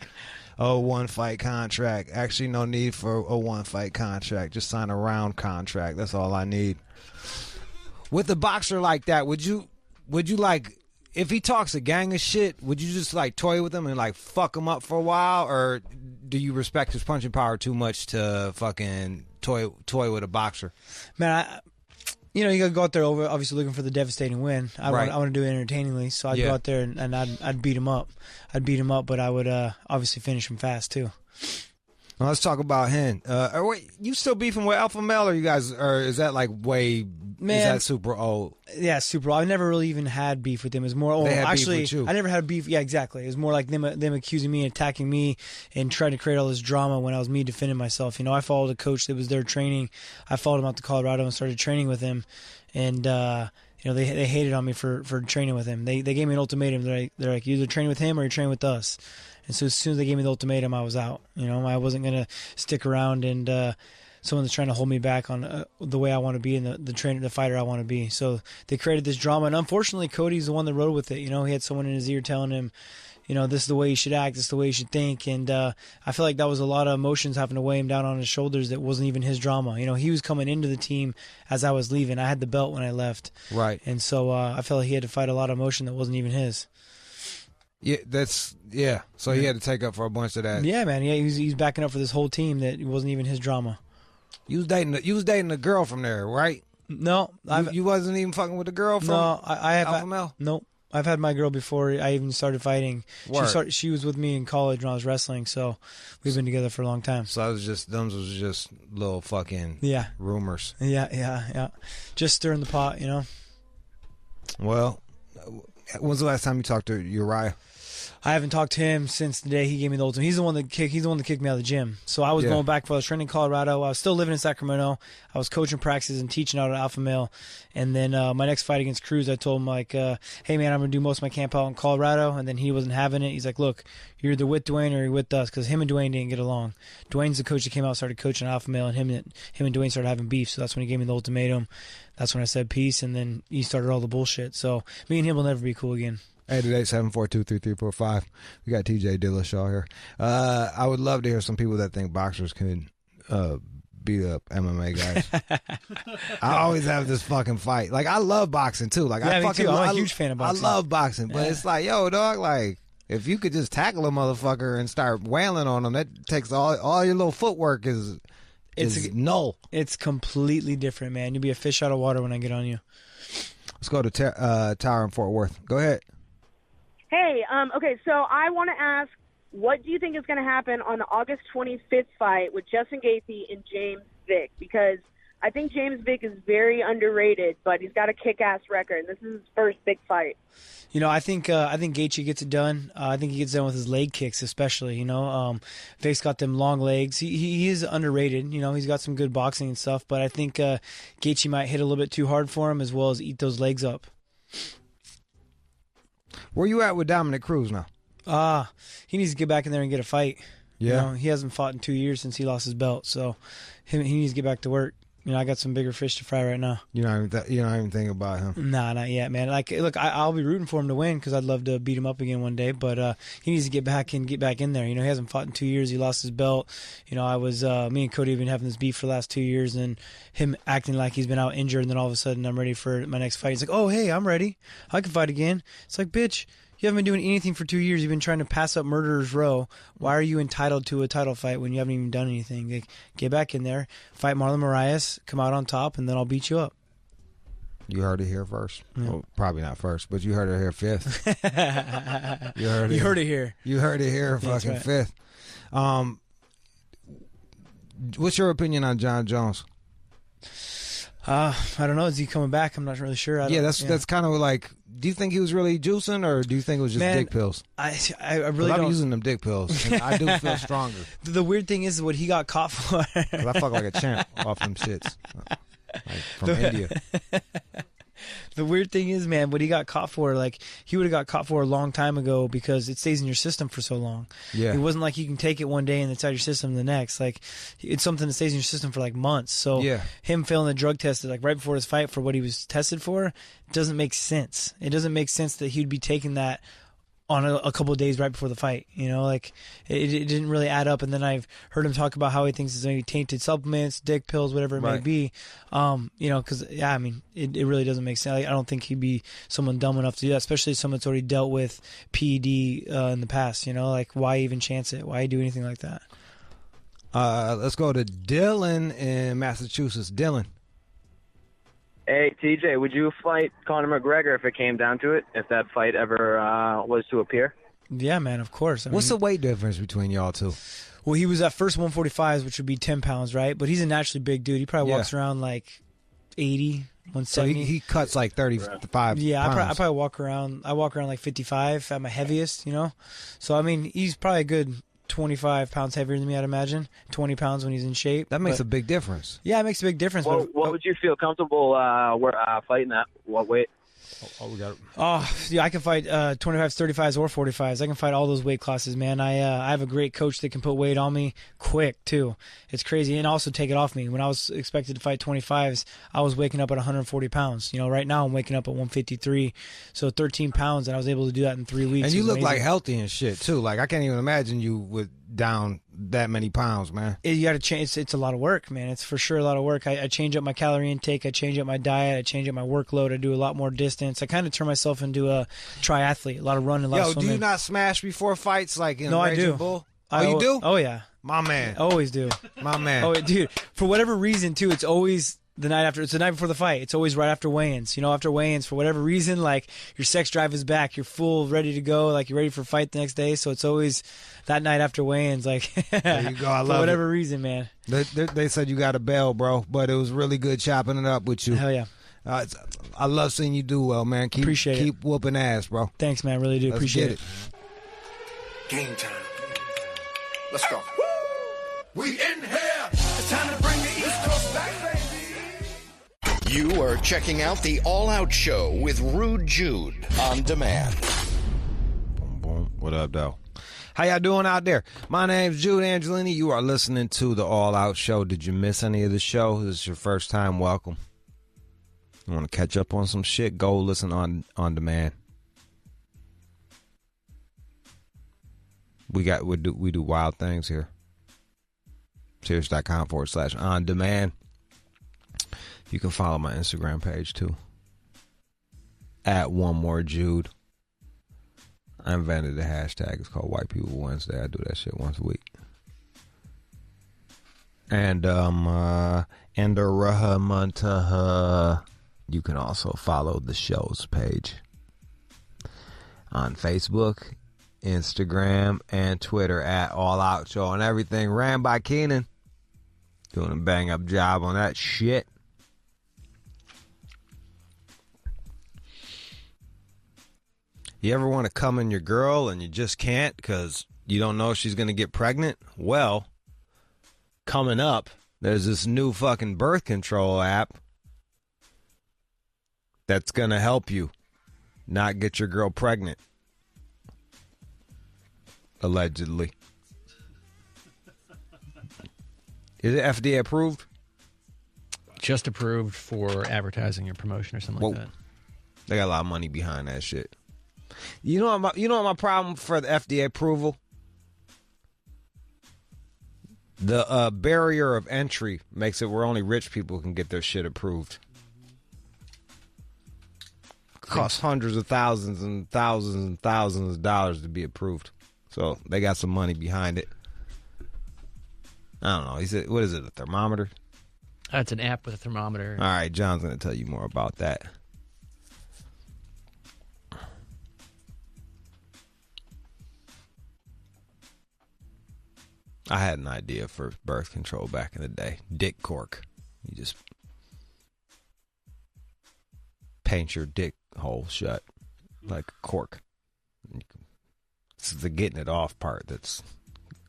a 1-fight contract. Actually, no need for a 1-fight contract. Just sign a round contract. That's all I need. With a boxer like that, would you like if he talks a gang of shit, would you just like toy with him and like fuck him up for a while, or do you respect his punching power too much to fucking toy with a boxer? Man, you gotta go out there obviously looking for the devastating win. I want to do it entertainingly, so I'd go out there and I'd beat him up. But I would obviously finish him fast too. Now let's talk about him. Wait, you still beefing with Alpha Male, or you guys, or is that like way? Man, is that super old? Yeah, super old. I never really even had beef with him. It was more. Actually, beef with you. I never had beef. Yeah, exactly. It was more like them accusing me and attacking me and trying to create all this drama when I was me defending myself. I followed a coach that was there training. I followed him out to Colorado and started training with him, and they hated on me for training with him. They gave me an ultimatum. They're like, you either train with him or you train with us. And so as soon as they gave me the ultimatum, I was out. I wasn't going to stick around and someone that's trying to hold me back on the way I want to be and the fighter I want to be. So they created this drama. And unfortunately, Cody's the one that rode with it. He had someone in his ear telling him, this is the way you should act, this is the way you should think. And I feel like that was a lot of emotions having to weigh him down on his shoulders that wasn't even his drama. He was coming into the team as I was leaving. I had the belt when I left. Right. And so I felt like he had to fight a lot of emotion that wasn't even his. Yeah, So he had to take up for a bunch of that. Yeah, man. Yeah, he's backing up for this whole team that wasn't even his drama. You was dating a girl from there, right? No, you wasn't even fucking with the girl from. No, I have. Alpha Male? Nope. I've had my girl before I even started fighting. She was with me in college when I was wrestling, so we've been together for a long time. So those was just little fucking rumors. Yeah. Just stirring the pot, Well, when's the last time you talked to Uriah? I haven't talked to him since the day he gave me the ultimate. He's the one that kicked me out of the gym. So I was going back before I was training in Colorado. I was still living in Sacramento. I was coaching practices and teaching out at Alpha Male. And then my next fight against Cruz, I told him hey man, I'm gonna do most of my camp out in Colorado. And then he wasn't having it. He's like, look, you're either with Dwayne or you're with us, because him and Dwayne didn't get along. Dwayne's the coach that came out and started coaching at Alpha Male, and him and Dwayne started having beef. So that's when he gave me the ultimatum. That's when I said peace, and then he started all the bullshit. So me and him will never be cool again. 888-742-3345. We got TJ Dillashaw here. I would love to hear some people that think boxers can beat up MMA guys. I always have this fucking fight. Like, I love boxing too. Like, me too. I'm a huge fan of boxing. I love boxing, but it's like, yo, dog, like, if you could just tackle a motherfucker and start wailing on them, that takes all your little footwork is null. It's completely different, man. You'll be a fish out of water when I get on you. Let's go to Tyra in Fort Worth. Go ahead. Hey, okay, so I want to ask, what do you think is going to happen on the August 25th fight with Justin Gaethje and James Vick? Because I think James Vick is very underrated, but he's got a kick-ass record, and this is his first big fight. I think Gaethje gets it done. I think he gets done with his leg kicks, especially. Vick's got them long legs. He is underrated. He's got some good boxing and stuff, but I think Gaethje might hit a little bit too hard for him, as well as eat those legs up. Where you at with Dominic Cruz now? He needs to get back in there and get a fight. Yeah. He hasn't fought in 2 years since he lost his belt, so he needs to get back to work. I got some bigger fish to fry right now. You don't even think about him? Nah, not yet, man. Like, look, I'll be rooting for him to win because I'd love to beat him up again one day. But he needs to get back in there. He hasn't fought in 2 years. He lost his belt. Me and Cody have been having this beef for the last 2 years, and him acting like he's been out injured, and then all of a sudden I'm ready for my next fight. He's like, oh, hey, I'm ready. I can fight again. It's like, bitch, you haven't been doing anything for 2 years. You've been trying to pass up Murderer's Row. Why are you entitled to a title fight when you haven't even done anything? Like, get back in there, fight Marlon Moraes, come out on top, and then I'll beat you up. You heard it here first. Yeah. Well, probably not first, but you heard it here fifth. You heard it here. You heard it here fucking right. Fifth. What's your opinion on John Jones? I don't know. Is he coming back? I'm not really sure. That's kind of like. Do you think he was really juicing, or do you think it was just dick pills? I really don't. I'm using them dick pills. And I do feel stronger. The weird thing is what he got caught for. 'Cause I fuck like a champ off them shits, from India. The weird thing is, man, what he got caught for, like, he would have got caught for a long time ago because it stays in your system for so long. Yeah. It wasn't like you can take it one day and it's out of your system the next. Like, it's something that stays in your system for, like, months. So him failing the drug test, like, right before his fight for what he was tested for, doesn't make sense. It doesn't make sense that he'd be taking that on a couple of days right before the fight. Like it didn't really add up. And then I've heard him talk about how he thinks it's maybe tainted supplements, dick pills, whatever it may be. Because it really doesn't make sense. I don't think he'd be someone dumb enough to do that, especially someone that's already dealt with PED in the past. Like why even chance it? Why do anything like that? Let's go to Dylan in Massachusetts. Dylan. Hey, TJ, would you fight Conor McGregor if it came down to it, if that fight ever was to appear? Yeah, man, of course. What's the weight difference between y'all two? Well, he was at first 145s, which would be 10 pounds, right? But he's a naturally big dude. He probably walks around like 80, 170. So he cuts like 35 Yeah, pounds. I probably walk around like 55 at my heaviest, So, he's probably a good 25 pounds heavier than me, I'd imagine. 20 pounds when he's in shape. That makes a big difference. Yeah, it makes a big difference. What would you feel comfortable fighting at? What weight? Oh, we got it. Oh, yeah, I can fight 25s, 35s, or 45s. I can fight all those weight classes, man. I have a great coach that can put weight on me quick, too. It's crazy. And also take it off me. When I was expected to fight 25s, I was waking up at 140 pounds. Right now I'm waking up at 153. So 13 pounds, and I was able to do that in 3 weeks. And you look like healthy and shit, too. Like, I can't even imagine you with down that many pounds, man. You got to change. It's a lot of work, man. It's for sure a lot of work. I change up my calorie intake. I change up my diet. I change up my workload. I do a lot more distance. I kind of turn myself into a triathlete. A lot of running, a lot of swimming. Do you not smash before fights like in No, I Raging do. Bull? You do? Oh, yeah. My man. Always do. My man. Oh, dude. For whatever reason, too, it's always the night after. It's the night before the fight. It's always right after weigh-ins. After weigh-ins, for whatever reason, like your sex drive is back. You're full, ready to go. Like you're ready for a fight the next day. So it's always that night after weigh-ins. Like there you go. I love for whatever reason, man. They said you got a bail, bro, but it was really good chopping it up with you. Hell yeah. I love seeing you do well, man. Keep whooping ass, bro. Thanks, man. Really do. Appreciate it. Game time. Let's go. We in here. It's time to bring the East Coast back, baby. You are checking out the All Out Show with Rude Jude on demand. Boom, boom. What up, though? How y'all doing out there? My name's Jude Angelini. You are listening to the All Out Show. Did you miss any of the show? This is your first time. Welcome. You want to catch up on some shit? Go listen on demand. We do wild things here. Sirius.com/on demand. You can follow my Instagram page too. @OneMoreJude. I invented the hashtag. It's called White People Wednesday. I do that shit once a week. And Rahmantaha. You can also follow the show's page on Facebook, Instagram, and Twitter @All Out Show, and everything ran by Keenan. Doing a bang up job on that shit. You ever want to come in your girl and you just can't because you don't know if she's going to get pregnant? Well, coming up, there's this new fucking birth control app that's going to help you not get your girl pregnant. Allegedly. Is it FDA approved? Just approved for advertising or promotion or something like that. They got a lot of money behind that shit. You know what my problem for the FDA approval? The barrier of entry makes it where only rich people can get their shit approved. Costs hundreds of thousands and thousands and thousands of dollars to be approved. So they got some money behind it. I don't know. He said, what is it, a thermometer? It's an app with a thermometer. All right, John's going to tell you more about that. I had an idea for birth control back in the day. Dick cork. You just paint your dick hole shut like a cork. It's the getting it off part that's,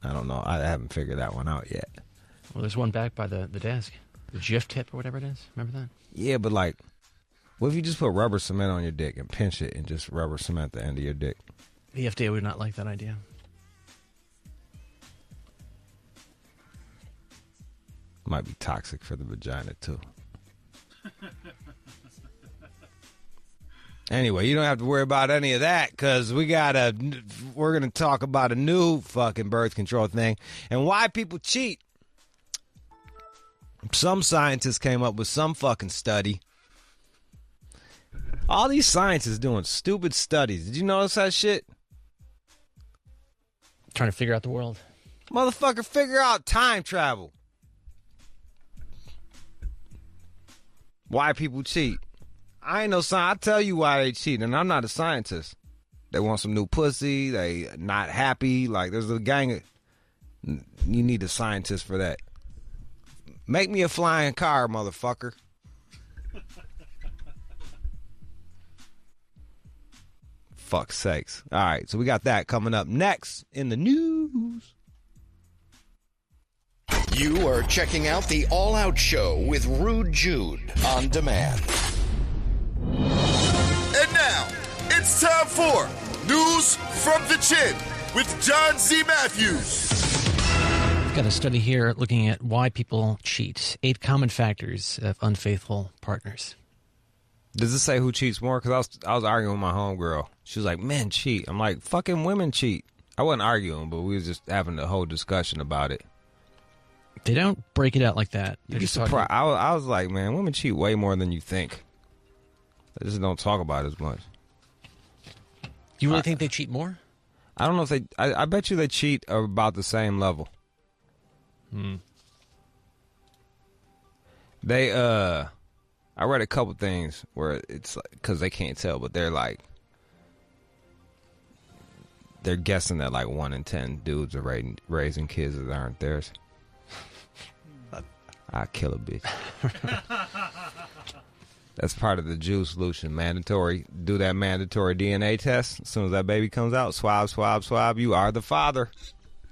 I don't know. I haven't figured that one out yet. Well, there's one back by the desk. The Jif tip or whatever it is. Remember that? Yeah, but like, what if you just put rubber cement on your dick and pinch it and just rubber cement the end of your dick? The FDA would not like that idea. Might be toxic for the vagina, too. Anyway, you don't have to worry about any of that because we're going to talk about a new fucking birth control thing and why people cheat. Some scientists came up with some fucking study. All these scientists doing stupid studies. Did you notice that shit? Trying to figure out the world. Motherfucker, figure out time travel. Why people cheat. I ain't no scientist. I tell you why they cheat, and I'm not a scientist. They want some new pussy. They not happy. Like, there's a gang of... You need a scientist for that. Make me a flying car, motherfucker. Fuck's sakes. All right, so we got that coming up next in the news. You are checking out the All Out Show with Rude Jude on demand. And now, it's time for News from the Chin with John Z. Matthews. I've got a study here looking at why people cheat. 8 common factors of unfaithful partners. Does it say who cheats more? Because I was arguing with my homegirl. She was like, men cheat. I'm like, fucking women cheat. I wasn't arguing, but we was just having a whole discussion about it. They don't break it out like that. They're just talking. I was like, man, women cheat way more than you think. They just don't talk about it as much. You really think they cheat more? I don't know if they... I bet you they cheat about the same level. They, I read a couple things where it's like... Because they can't tell, but they're like... They're guessing that like 1 in 10 dudes are raising kids that aren't theirs. I kill a bitch. That's part of the Jude solution. Mandatory. Do that mandatory DNA test. As soon as that baby comes out, swab, swab, swab. You are the father.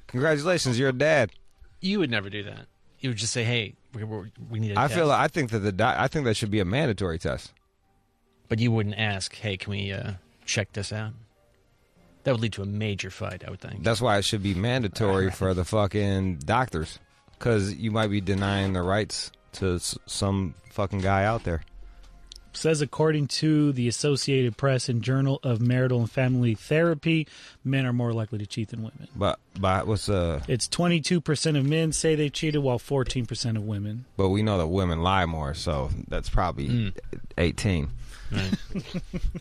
Congratulations, you're a dad. You would never do that. You would just say, "Hey, we need a test." I think that should be a mandatory test. But you wouldn't ask, "Hey, can we check this out?" That would lead to a major fight, I would think. That's why it should be mandatory for the fucking doctors, because you might be denying the rights to some fucking guy out there. Says according to the Associated Press and Journal of Marital and Family Therapy, men are more likely to cheat than women. But what's It's 22% of men say they cheated, while 14% of women. But we know that women lie more, so that's probably 18. Right.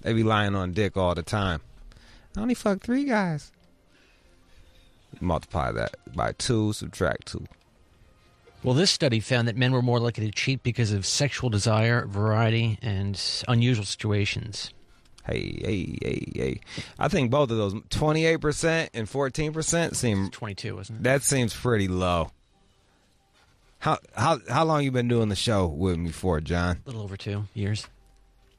They be lying on dick all the time. I only fucked 3 guys. Multiply that by 2, subtract 2. Well, this study found that men were more likely to cheat because of sexual desire, variety, and unusual situations. Hey. I think both of those, 28% and 14%, seem... 22, wasn't it? That seems pretty low. How long you been doing the show with me for, John? A little over 2 years.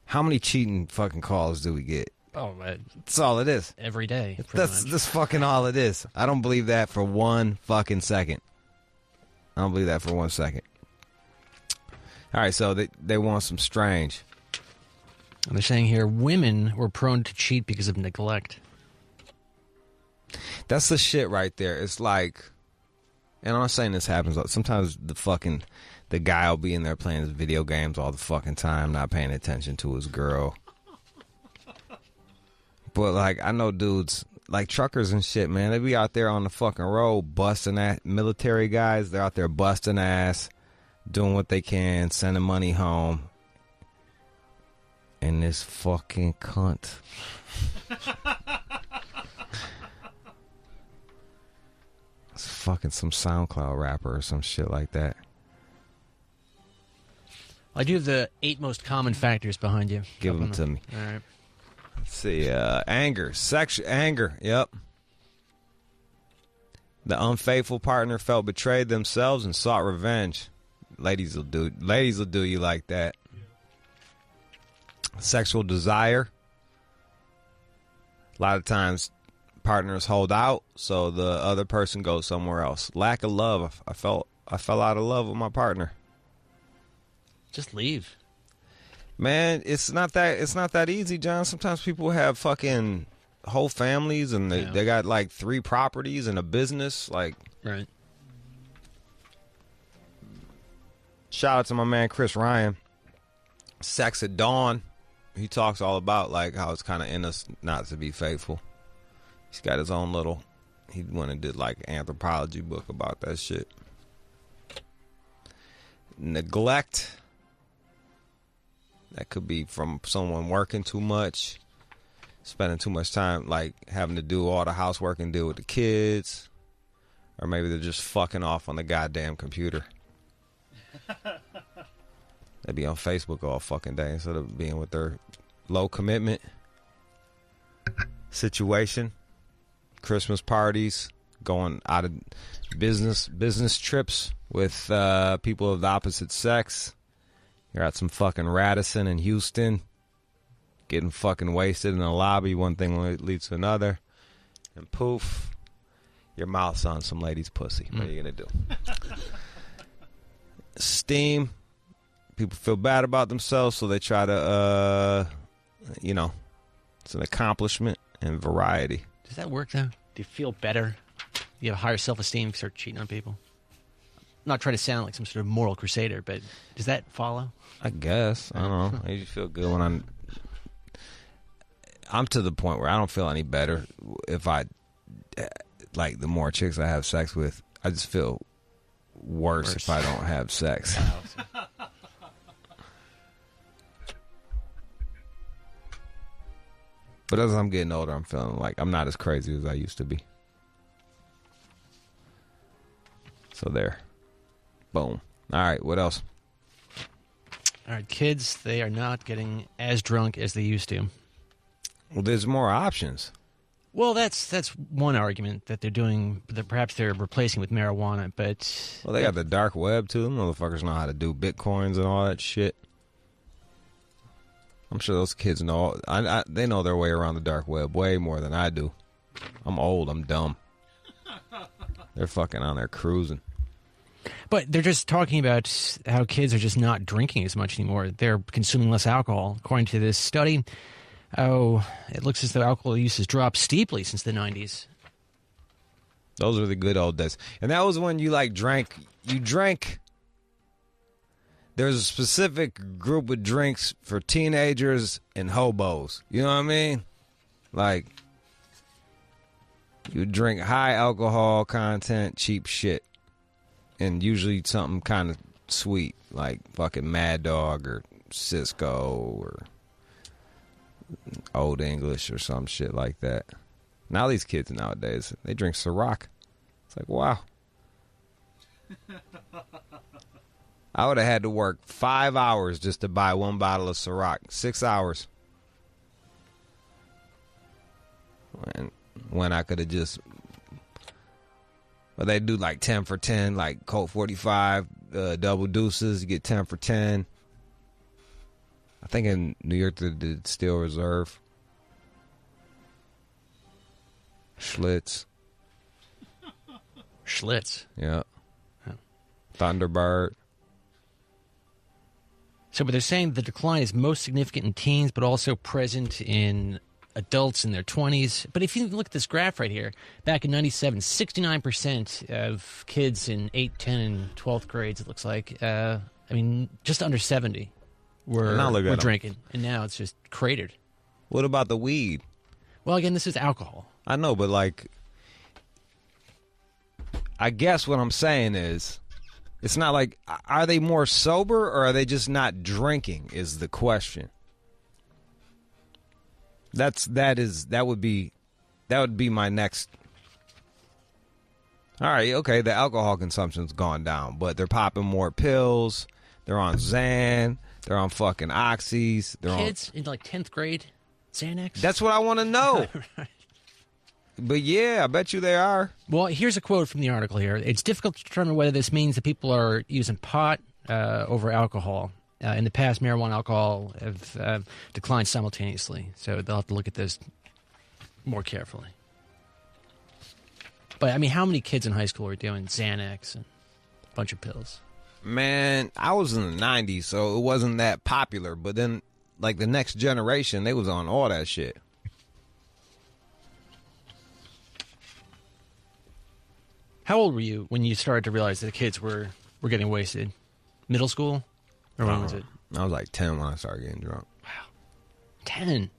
How many cheating fucking calls do we get? Oh, that's all it is. Every day. That's fucking all it is. I don't believe that for one fucking second. I don't believe that for 1 second. All right, so they want some strange. And they're saying here women were prone to cheat because of neglect. That's the shit right there. It's like, and I'm not saying this happens. Sometimes the guy will be in there playing his video games all the fucking time, not paying attention to his girl. But like, I know dudes like truckers and shit, man. They be out there on the fucking road busting ass. Military guys, they're out there busting ass, doing what they can, sending money home. And this fucking cunt. It's fucking some SoundCloud rapper or some shit like that. I do have the 8 most common factors behind you. Give them to me. All right. Let's see, anger, anger, yep. The unfaithful partner felt betrayed themselves and sought revenge. Ladies will do you like that. Sexual desire. A lot of times partners hold out, so the other person goes somewhere else. Lack of love. I fell out of love with my partner. Just leave. Man, it's not that easy, John. Sometimes people have fucking whole families and they got like 3 properties and a business. Like, right. Shout out to my man Chris Ryan. Sex at Dawn. He talks all about like how it's kind of in us not to be faithful. He's got his own little. He went and did like an anthropology book about that shit. Neglect. That could be from someone working too much, spending too much time, like having to do all the housework and deal with the kids. Or maybe they're just fucking off on the goddamn computer. They'd be on Facebook all fucking day instead of being with their low commitment situation. Christmas parties, going out of business trips with people of the opposite sex. You're at some fucking Radisson in Houston, getting fucking wasted in the lobby. One thing leads to another. And poof, your mouth's on some lady's pussy. What are you going to do? Esteem. People feel bad about themselves, so they try to, it's an accomplishment and variety. Does that work, though? Do you feel better? You have higher self-esteem if you start cheating on people? I'm not trying to sound like some sort of moral crusader, but does that follow? I guess. I don't know. I usually feel good when I'm to the point where I don't feel any better if I, like, the more chicks I have sex with, I just feel worse if I don't have sex. But as I'm getting older, I'm feeling like I'm not as crazy as I used to be. So there. Boom. All right, what else? All right, kids, they are not getting as drunk as they used to. Well, there's more options. Well, that's one argument that they're doing, that perhaps they're replacing with marijuana, but... Well, they got the dark web, too. Them motherfuckers know how to do bitcoins and all that shit. I'm sure those kids know. They know their way around the dark web way more than I do. I'm old. I'm dumb. They're fucking on there cruising. But they're just talking about how kids are just not drinking as much anymore. They're consuming less alcohol. According to this study, it looks as though alcohol use has dropped steeply since the 90s. Those were the good old days. And that was when you, like, drank. You drank. There's a specific group of drinks for teenagers and hobos. You know what I mean? Like, you drink high alcohol content, cheap shit. And usually something kind of sweet, like fucking Mad Dog or Cisco or Old English or some shit like that. Now these kids nowadays, they drink Ciroc. It's like, wow. I would have had to work 5 hours just to buy one bottle of Ciroc. 6 hours. When I could have just... Well, they do like 10 for 10, like Colt 45, double deuces, you get 10 for 10. I think in New York they did Steel Reserve. Schlitz. Schlitz? Yeah. Thunderbird. So, but they're saying the decline is most significant in teens, but also present in adults in their 20s. But if you look at this graph right here, back in 97, 69% of kids in 8th, 10th, and 12th grades, it looks like, just under 70 were drinking. And now it's just cratered. What about the weed? Well, again, this is alcohol. I know, but like, I guess what I'm saying is, it's not like, are they more sober or are they just not drinking is the question. That would be my next. All right, okay, the alcohol consumption's gone down, but they're popping more pills. They're on Xan. They're on fucking Oxys. Kids in like 10th grade, Xanax? That's what I want to know. Right. But yeah, I bet you they are. Well, here's a quote from the article here. It's difficult to determine whether this means that people are using pot over alcohol. In the past, marijuana and alcohol have declined simultaneously, so they'll have to look at this more carefully. But, I mean, how many kids in high school are doing Xanax and a bunch of pills? Man, I was in the 90s, so it wasn't that popular. But then, like, the next generation, they was on all that shit. How old were you when you started to realize that the kids were getting wasted? Middle school? Or when was it? I was like 10 when I started getting drunk. Wow. 10.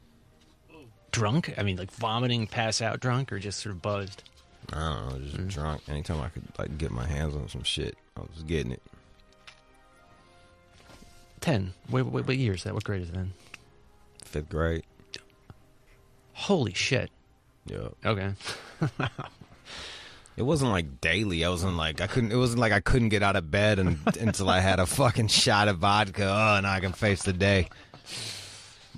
Drunk? I mean, like vomiting, pass out drunk, or just sort of buzzed? I don't know, just drunk. Anytime I could like get my hands on some shit, I was getting it. 10. What year is that? What grade is that? 5th grade. Holy shit. Yeah. Okay. It wasn't like daily. It wasn't like I couldn't get out of bed until I had a fucking shot of vodka. Oh, now I can face the day.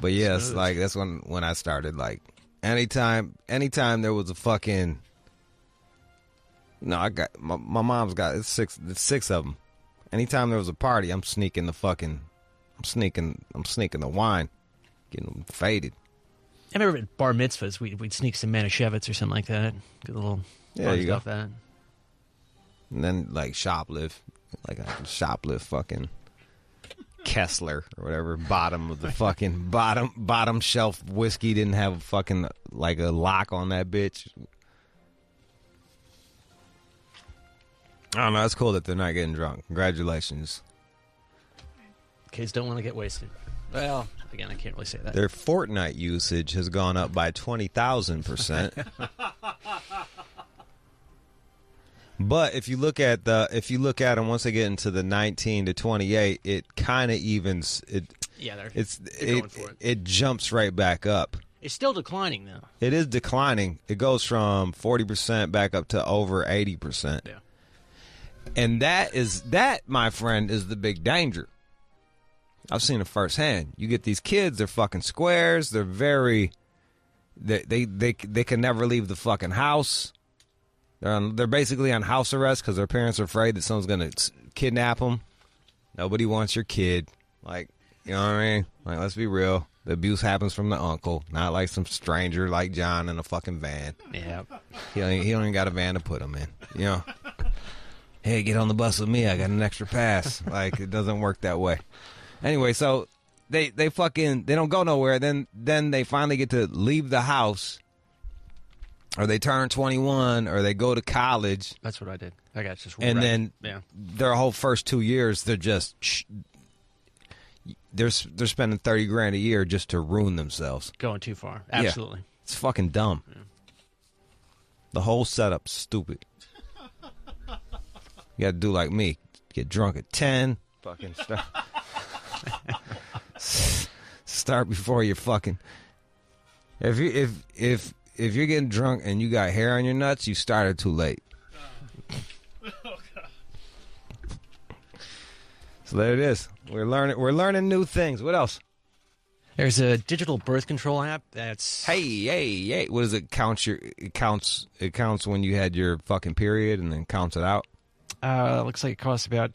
But yes, like that's when I started. Like anytime there was a fucking. No, I got my mom's got it's six of them. Anytime there was a party, I'm sneaking the wine, getting them faded. I remember at bar mitzvahs, we'd sneak some Manischewitz or something like that. Get a little you go. Off that. And then like shoplift fucking Kessler or whatever, bottom of the fucking bottom shelf whiskey didn't have a fucking like a lock on that bitch. I don't know. It's cool that they're not getting drunk. Congratulations. Kids don't want to get wasted. Well, again, I can't really say that. Their Fortnite usage has gone up by 20,000%. But if you look at them once they get into the 19 to 28, it kind of evens. It jumps right back up. It's still declining though. It is declining. It goes from 40% back up to over 80%. Yeah. And that, my friend, is the big danger. I've seen it firsthand. You get these kids, they're fucking squares. They're very, they can never leave the fucking house. They're basically on house arrest because their parents are afraid that someone's gonna kidnap them. Nobody wants your kid. Like, you know what I mean? Like, let's be real. The abuse happens from the uncle, not like some stranger like John in a fucking van. Yeah. He don't even got a van to put him in. You know? Hey, get on the bus with me. I got an extra pass. Like, it doesn't work that way. Anyway, so they don't go nowhere. Then they finally get to leave the house, or they turn 21, or they go to college. That's what I did. I got just and wrecked. then their whole first 2 years, they're spending $30,000 a year just to ruin themselves. Going too far. Absolutely. Yeah. It's fucking dumb. Yeah. The whole setup's stupid. You got to do like me. Get drunk at 10. Fucking start before you fucking. If you're getting drunk and you got hair on your nuts, you started too late. So there it is. We're learning new things. What else? There's a digital birth control app that's hey. What does it count? It counts when you had your fucking period and then counts it out. Looks like it costs about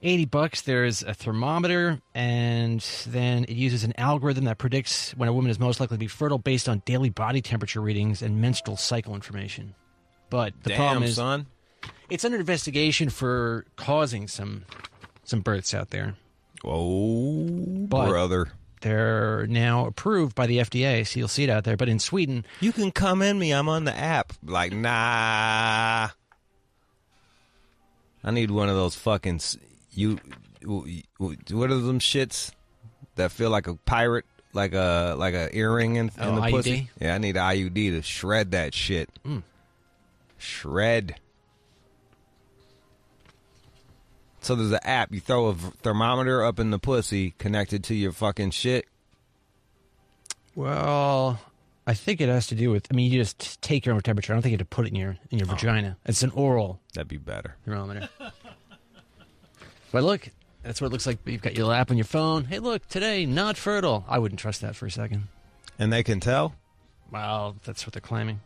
$80. There's a thermometer, and then it uses an algorithm that predicts when a woman is most likely to be fertile based on daily body temperature readings and menstrual cycle information. But the problem is, son, it's under investigation for causing some births out there. Oh, but brother. They're now approved by the FDA, so you'll see it out there. But in Sweden, you can come in me. I'm on the app. Like, nah. I need one of those fucking what are them shits that feel like a pirate, like a earring in the IUD? pussy? Yeah, I need an IUD to shred that shit. Shred. So there's an app. You throw a thermometer up in the pussy connected to your fucking shit. Well, I think it has to do with. I mean, you just take your own temperature. I don't think you have to put it in your vagina. It's an oral. That'd be better. Thermometer. But look, that's what it looks like. You've got your app on your phone. Hey, look, today not fertile. I wouldn't trust that for a second. And they can tell. Well, that's what they're claiming.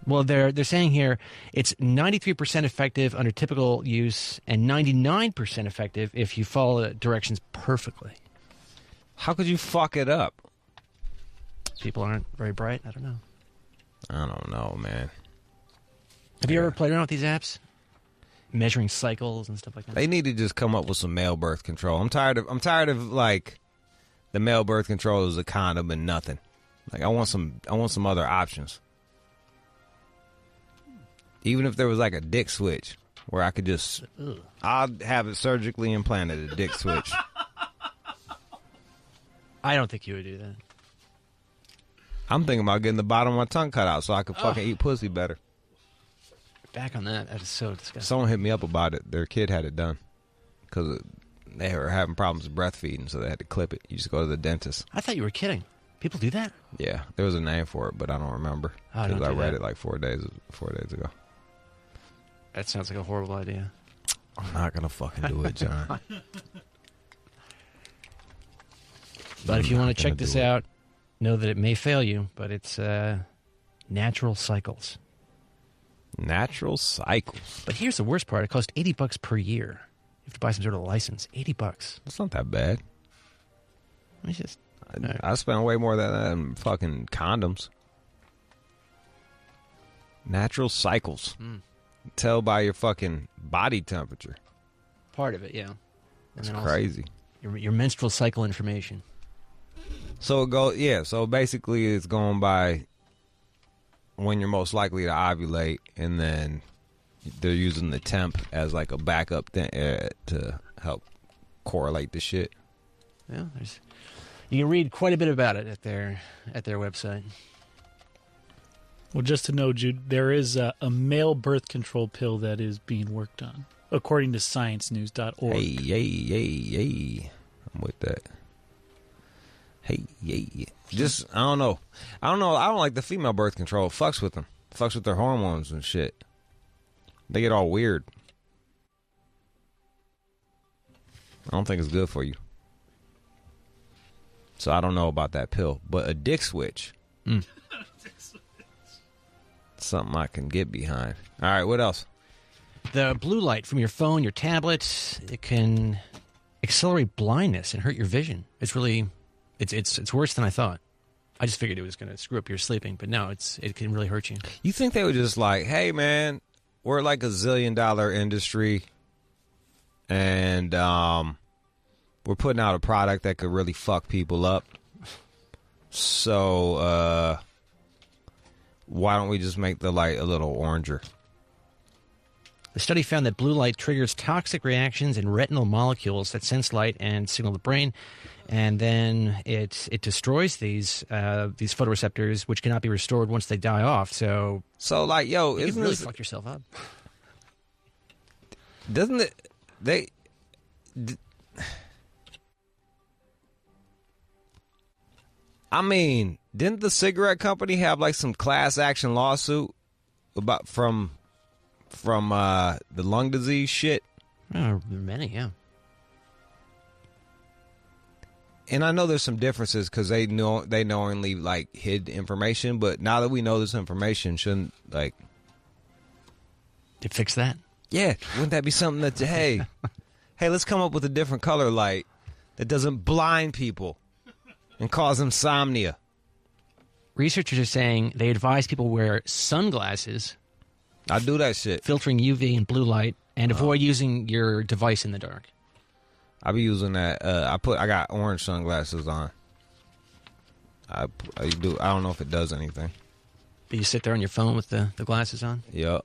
Well, they're saying here it's 93% effective under typical use and 99% effective if you follow the directions perfectly. How could you fuck it up? People aren't very bright. I don't know. I don't know, man. Have you ever played around with these apps? Measuring cycles and stuff like that? They need to just come up with some male birth control. I'm tired of like the male birth control is a condom and nothing. Like I want some other options. Even if there was like a dick switch where I could just I'd have it surgically implanted, a dick switch. I don't think you would do that. I'm thinking about getting the bottom of my tongue cut out so I can fucking eat pussy better. Back on that. That is so disgusting. Someone hit me up about it. Their kid had it done because they were having problems with breastfeeding, so they had to clip it. You just go to the dentist. I thought you were kidding. People do that? Yeah, there was a name for it, but I don't remember because I read it like 4 days ago. That sounds like a horrible idea. I'm not gonna fucking do it, John. But if you want to check this out, know that it may fail you, but it's Natural Cycles. Natural Cycles. But here's the worst part. It costs $80 per year. You have to buy some sort of license. $80. That's not that bad. It's just... I spent way more than that on fucking condoms. Natural Cycles. Tell by your fucking body temperature. Part of it, yeah. That's crazy. Your menstrual cycle information. So it goes, yeah. So basically, it's going by when you're most likely to ovulate, and then they're using the temp as like a backup to help correlate the shit. Yeah, you can read quite a bit about it at their website. Well, just to know, Jude, there is a male birth control pill that is being worked on, according to ScienceNews.org. Hey, I'm with that. Hey. Just, I don't know. I don't like the female birth control. It fucks with them. It fucks with their hormones and shit. They get all weird. I don't think it's good for you. So I don't know about that pill. But a dick switch. Something I can get behind. All right, what else? The blue light from your phone, your tablet, it can accelerate blindness and hurt your vision. It's really... It's worse than I thought. I just figured it was going to screw up your sleeping, but no, it can really hurt you. You think they were just like, hey, man, we're like $1 zillion industry, and we're putting out a product that could really fuck people up. So why don't we just make the light a little oranger? The study found that blue light triggers toxic reactions in retinal molecules that sense light and signal the brain, and then it destroys these photoreceptors, which cannot be restored once they die off. So like, yo, you can really fuck yourself up. Doesn't it? I mean, didn't the cigarette company have like some class action lawsuit about from the lung disease shit? Many, yeah. And I know there's some differences because they knowingly like hid information, but now that we know this information, shouldn't like to fix that? Yeah, wouldn't that be something that hey, let's come up with a different color light that doesn't blind people and cause insomnia. Researchers are saying they advise people wear sunglasses. I do that shit. Filtering UV and blue light, and avoid using your device in the dark. I be using that. I got orange sunglasses on. I do. I don't know if it does anything. Do you sit there on your phone with the glasses on? Yep.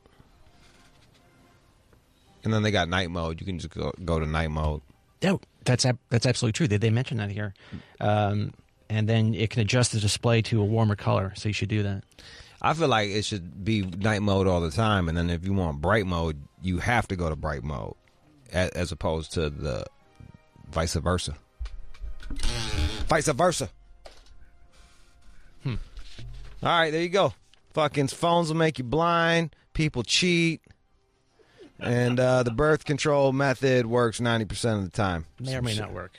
And then they got night mode. You can just go to night mode. Oh, that's absolutely true. They mentioned that here. And then it can adjust the display to a warmer color, so you should do that. I feel like it should be night mode all the time, and then if you want bright mode, you have to go to bright mode, as opposed to the vice versa. Vice versa. All right, there you go. Fucking phones will make you blind. People cheat. And the birth control method works 90% of the time. May or may not work.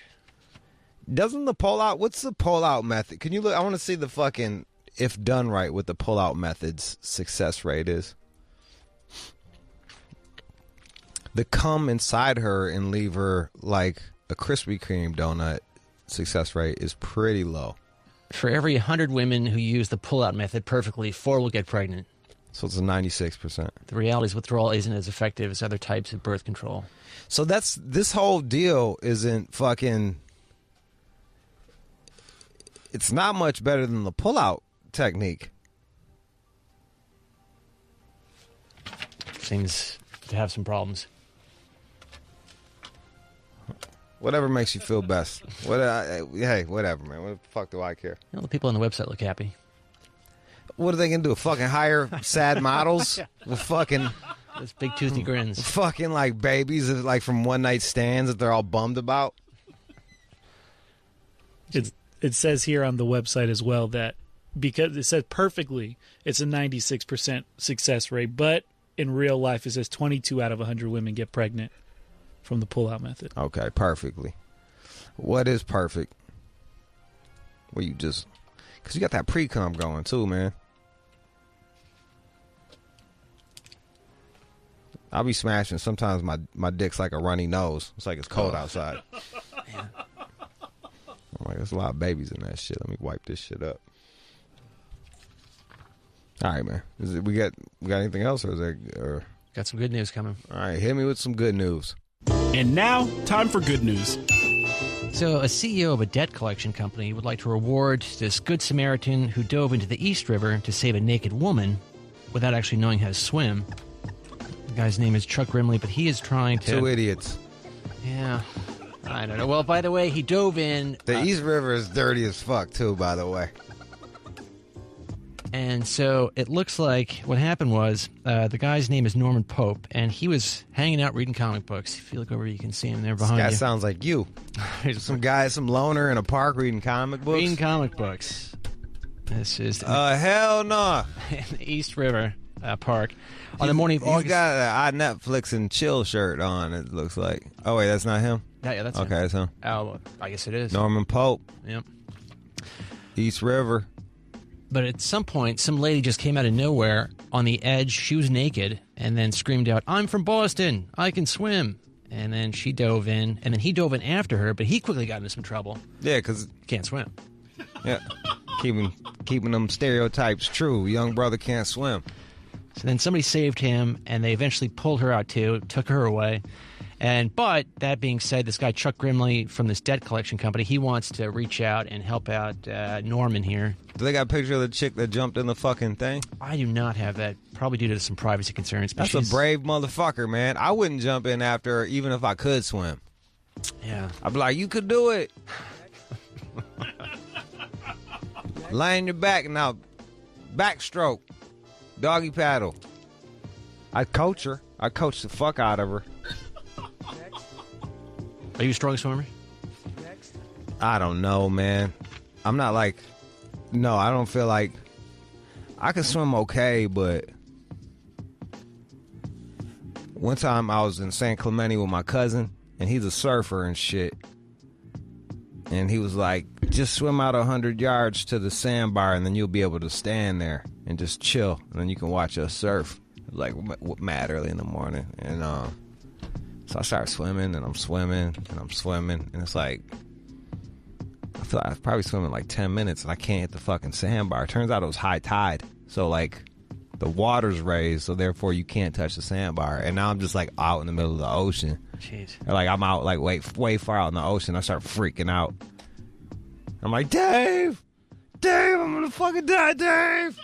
Doesn't the pull-out... What's the pull-out method? Can you look... I want to see the fucking... If done right, what the pull-out method's success rate is. The come inside her and leave her like a Krispy Kreme donut success rate is pretty low. For every 100 women who use the pull-out method perfectly, 4 will get pregnant. So it's a 96%. The reality is withdrawal isn't as effective as other types of birth control. So this whole deal isn't fucking... It's not much better than the pull-out technique. Seems to have some problems. Whatever makes you feel best. Hey, whatever, man. What the fuck do I care? The people on the website look happy. What are they gonna do? Fucking hire sad models with fucking those big toothy grins, fucking like babies, like from one night stands that they're all bummed about. It says here on the website as well that because it says perfectly, it's a 96% success rate, but in real life it says 22 out of 100 women get pregnant from the pull-out method. Okay, perfectly. What is perfect? Well, you just because you got that pre-cum going too, man. I'll be smashing. Sometimes my dick's like a runny nose. It's like it's cold outside. Man. I'm like, there's a lot of babies in that shit. Let me wipe this shit up. All right, man. We got anything else, or is there? Or... Got some good news coming. All right, hit me with some good news. And now, time for good news. So, a CEO of a debt collection company would like to reward this good Samaritan who dove into the East River to save a naked woman without actually knowing how to swim. The guy's name is Chuck Grimley, but he is trying to... Two idiots. Yeah. I don't know. Well, by the way, he dove in... The East River is dirty as fuck, too, by the way. And so it looks like what happened was the guy's name is Norman Pope, and he was hanging out reading comic books. If you look over, you can see him there behind you. This guy sounds like you. Some guy, some loner in a park reading comic books. Reading comic books. This is hell no. In the East River Park on the morning of August. He's got an Netflix and chill shirt on. It looks like. Oh wait, that's not him. Yeah, that's okay. Him. That's him. Oh, I guess it is. Norman Pope. Yep. East River. But at some point, some lady just came out of nowhere on the edge. She was naked and then screamed out, "I'm from Boston. I can swim." And then she dove in, and then he dove in after her, but he quickly got into some trouble. Yeah, because... Can't swim. Yeah. Keeping them stereotypes true. Young brother can't swim. So then somebody saved him, and they eventually pulled her out, too, took her away. But that being said, this guy Chuck Grimley from this debt collection company, he wants to reach out and help out Norman here. Do they got a picture of the chick that jumped in the fucking thing? I do not have that, probably due to some privacy concerns. But That's a brave motherfucker, man. I wouldn't jump in after her even if I could swim. Yeah. I'd be like, you could do it. Lay on your back now. Backstroke. Doggy paddle. I'd coach her. I'd coach the fuck out of her. Are you a strong swimmer? I don't know, man. I'm not like... No, I don't feel like... I can swim okay, but... One time I was in San Clemente with my cousin, and he's a surfer and shit. And he was like, just swim out 100 yards to the sandbar, and then you'll be able to stand there and just chill, and then you can watch us surf. It was like mad early in the morning, and so I started swimming, and I'm swimming, and it's like, I feel like I was probably swimming like 10 minutes, and I can't hit the fucking sandbar. Turns out it was high tide, so like the water's raised, so therefore you can't touch the sandbar. And now I'm just like out in the middle of the ocean. Jeez. Or like I'm out like way far out in the ocean. I start freaking out. I'm like, Dave, I'm gonna fucking die, Dave.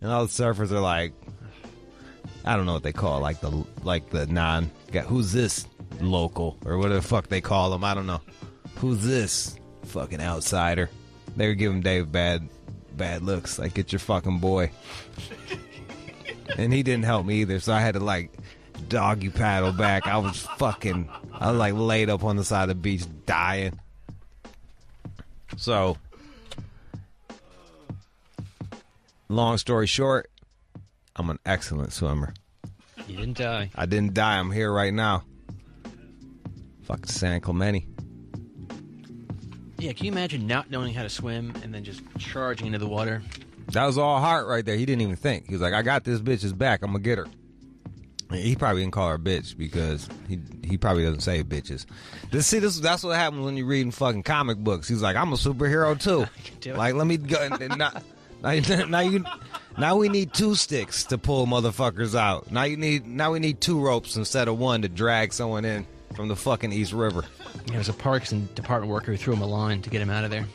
And all the surfers are like, I don't know what they call it, like the non guy. Who's this local or whatever the fuck they call them? I don't know. Who's this fucking outsider? They were giving Dave bad looks. Like, get your fucking boy. And he didn't help me either, so I had to like doggy paddle back. I was like laid up on the side of the beach dying. So, long story short, I'm an excellent swimmer. You didn't die. I didn't die. I'm here right now. Fucking San Clemente. Yeah, can you imagine not knowing how to swim and then just charging into the water? That was all heart right there. He didn't even think. He was like, I got this bitch's back. I'm going to get her. He probably didn't call her a bitch because he probably doesn't say bitches. That's what happens when you're reading fucking comic books. He's like, I'm a superhero too. Like, let me go. Now we need 2 sticks to pull motherfuckers out. Now we need 2 ropes instead of 1 to drag someone in from the fucking East River. There was a Parks and Department worker who threw him a line to get him out of there.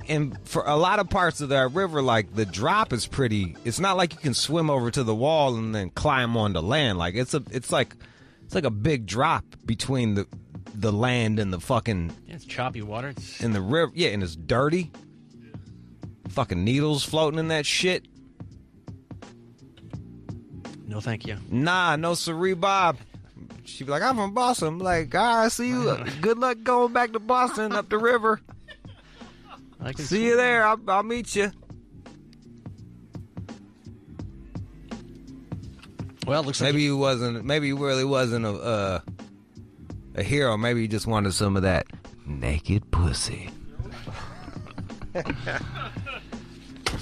And for a lot of parts of that river, like, the drop is pretty. It's not like you can swim over to the wall and then climb onto land. Like, it's like a big drop between the land and the fucking it's choppy water. In the river. Yeah, and it's dirty. Fucking needles floating in that shit. No, thank you. Nah, no siree, Bob. She'd be like, I'm from Boston. I'm like, all right, see you. Good luck going back to Boston up the river. See you there. I'll meet you. Well, it looks maybe like he wasn't. Maybe he really wasn't a hero. Maybe he just wanted some of that naked pussy.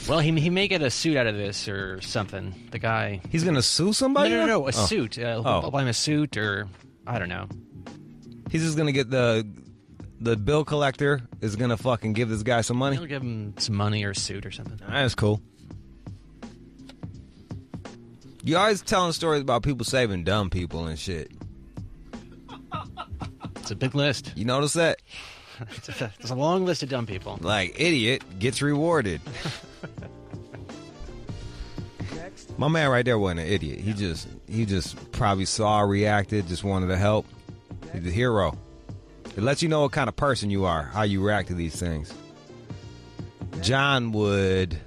Well, he may get a suit out of this or something. The guy. He's gonna sue somebody. No, a suit. I'll buy him a suit, or I don't know. He's just gonna get the bill collector is gonna fucking give this guy some money. He'll give him some money or a suit or something. That's cool. You always telling stories about people saving dumb people and shit. It's a big list. You notice that? It's a long list of dumb people. Like, idiot gets rewarded. My man right there wasn't an idiot. He just probably saw, reacted, just wanted to help. He's a hero. It lets you know what kind of person you are, how you react to these things. John would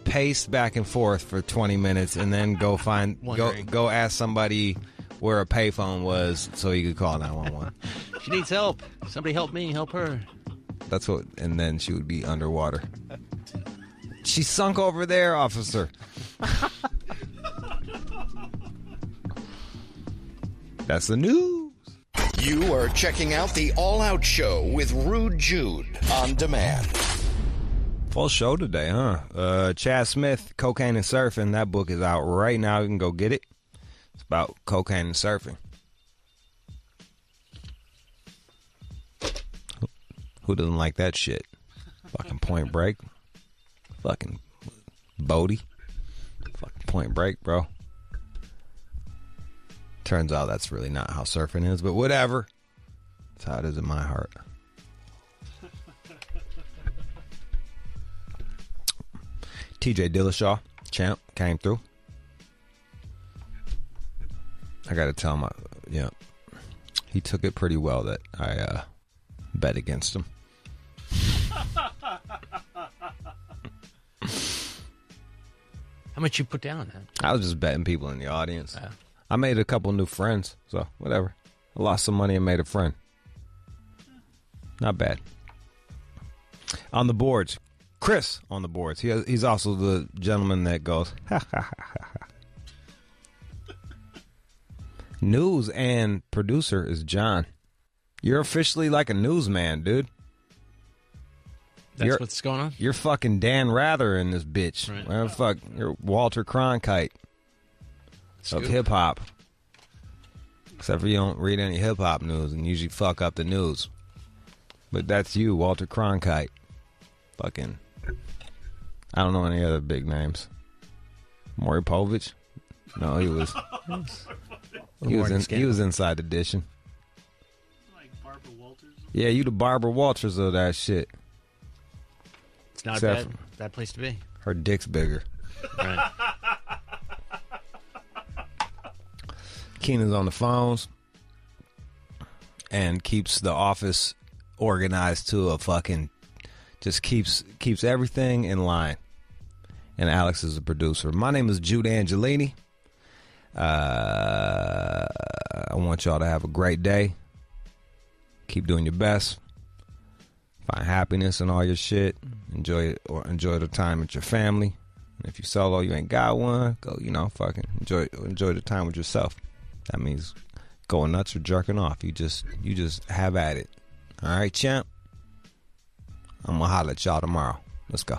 pace back and forth for 20 minutes and then go ask somebody where a payphone was so he could call 911. She needs help. Somebody help me, help her. That's what, and then she would be underwater. She sunk over there, officer. That's the news. You are checking out the All Out Show with Rude Jude on demand. Full show today, huh? Chad Smith, Cocaine and Surfing. That book is out right now. You can go get it. It's about cocaine and surfing. Who doesn't like that shit? Fucking Point Break. Fucking Bodie. Fucking Point Break, bro. Turns out that's really not how surfing is, but whatever. That's how it is in my heart. TJ Dillashaw, champ, came through. I got to tell him, he took it pretty well that I bet against him. How much you put down on that? I was just betting people in the audience. I made a couple new friends, so whatever. I lost some money and made a friend. Not bad. On the boards, Chris on the boards. He's also the gentleman that goes, ha, ha, ha, ha, ha. News and producer is John. You're officially like a newsman, dude. That's what's going on? You're fucking Dan Rather in this bitch. Right. Well, fuck, you're Walter Cronkite of hip-hop. Except for you don't read any hip-hop news and usually fuck up the news. But that's you, Walter Cronkite. Fucking, I don't know any other big names. Maury Povich? No, he was... He was inside the dishing. Like Barbara Walters? Yeah, you the Barbara Walters of that shit. It's not a bad place to be. Her dick's bigger. Right. Keenan's on the phones and keeps the office organized to a fucking... Just keeps everything in line. And Alex is the producer. My name is Jude Angelini. I want y'all to have a great day. Keep doing your best. Find happiness in all your shit. Enjoy it, or enjoy the time with your family. And if you solo, you ain't got one, go, fucking enjoy the time with yourself. That means going nuts or jerking off. You just have at it. All right, champ? I'm gonna holler at y'all tomorrow. Let's go.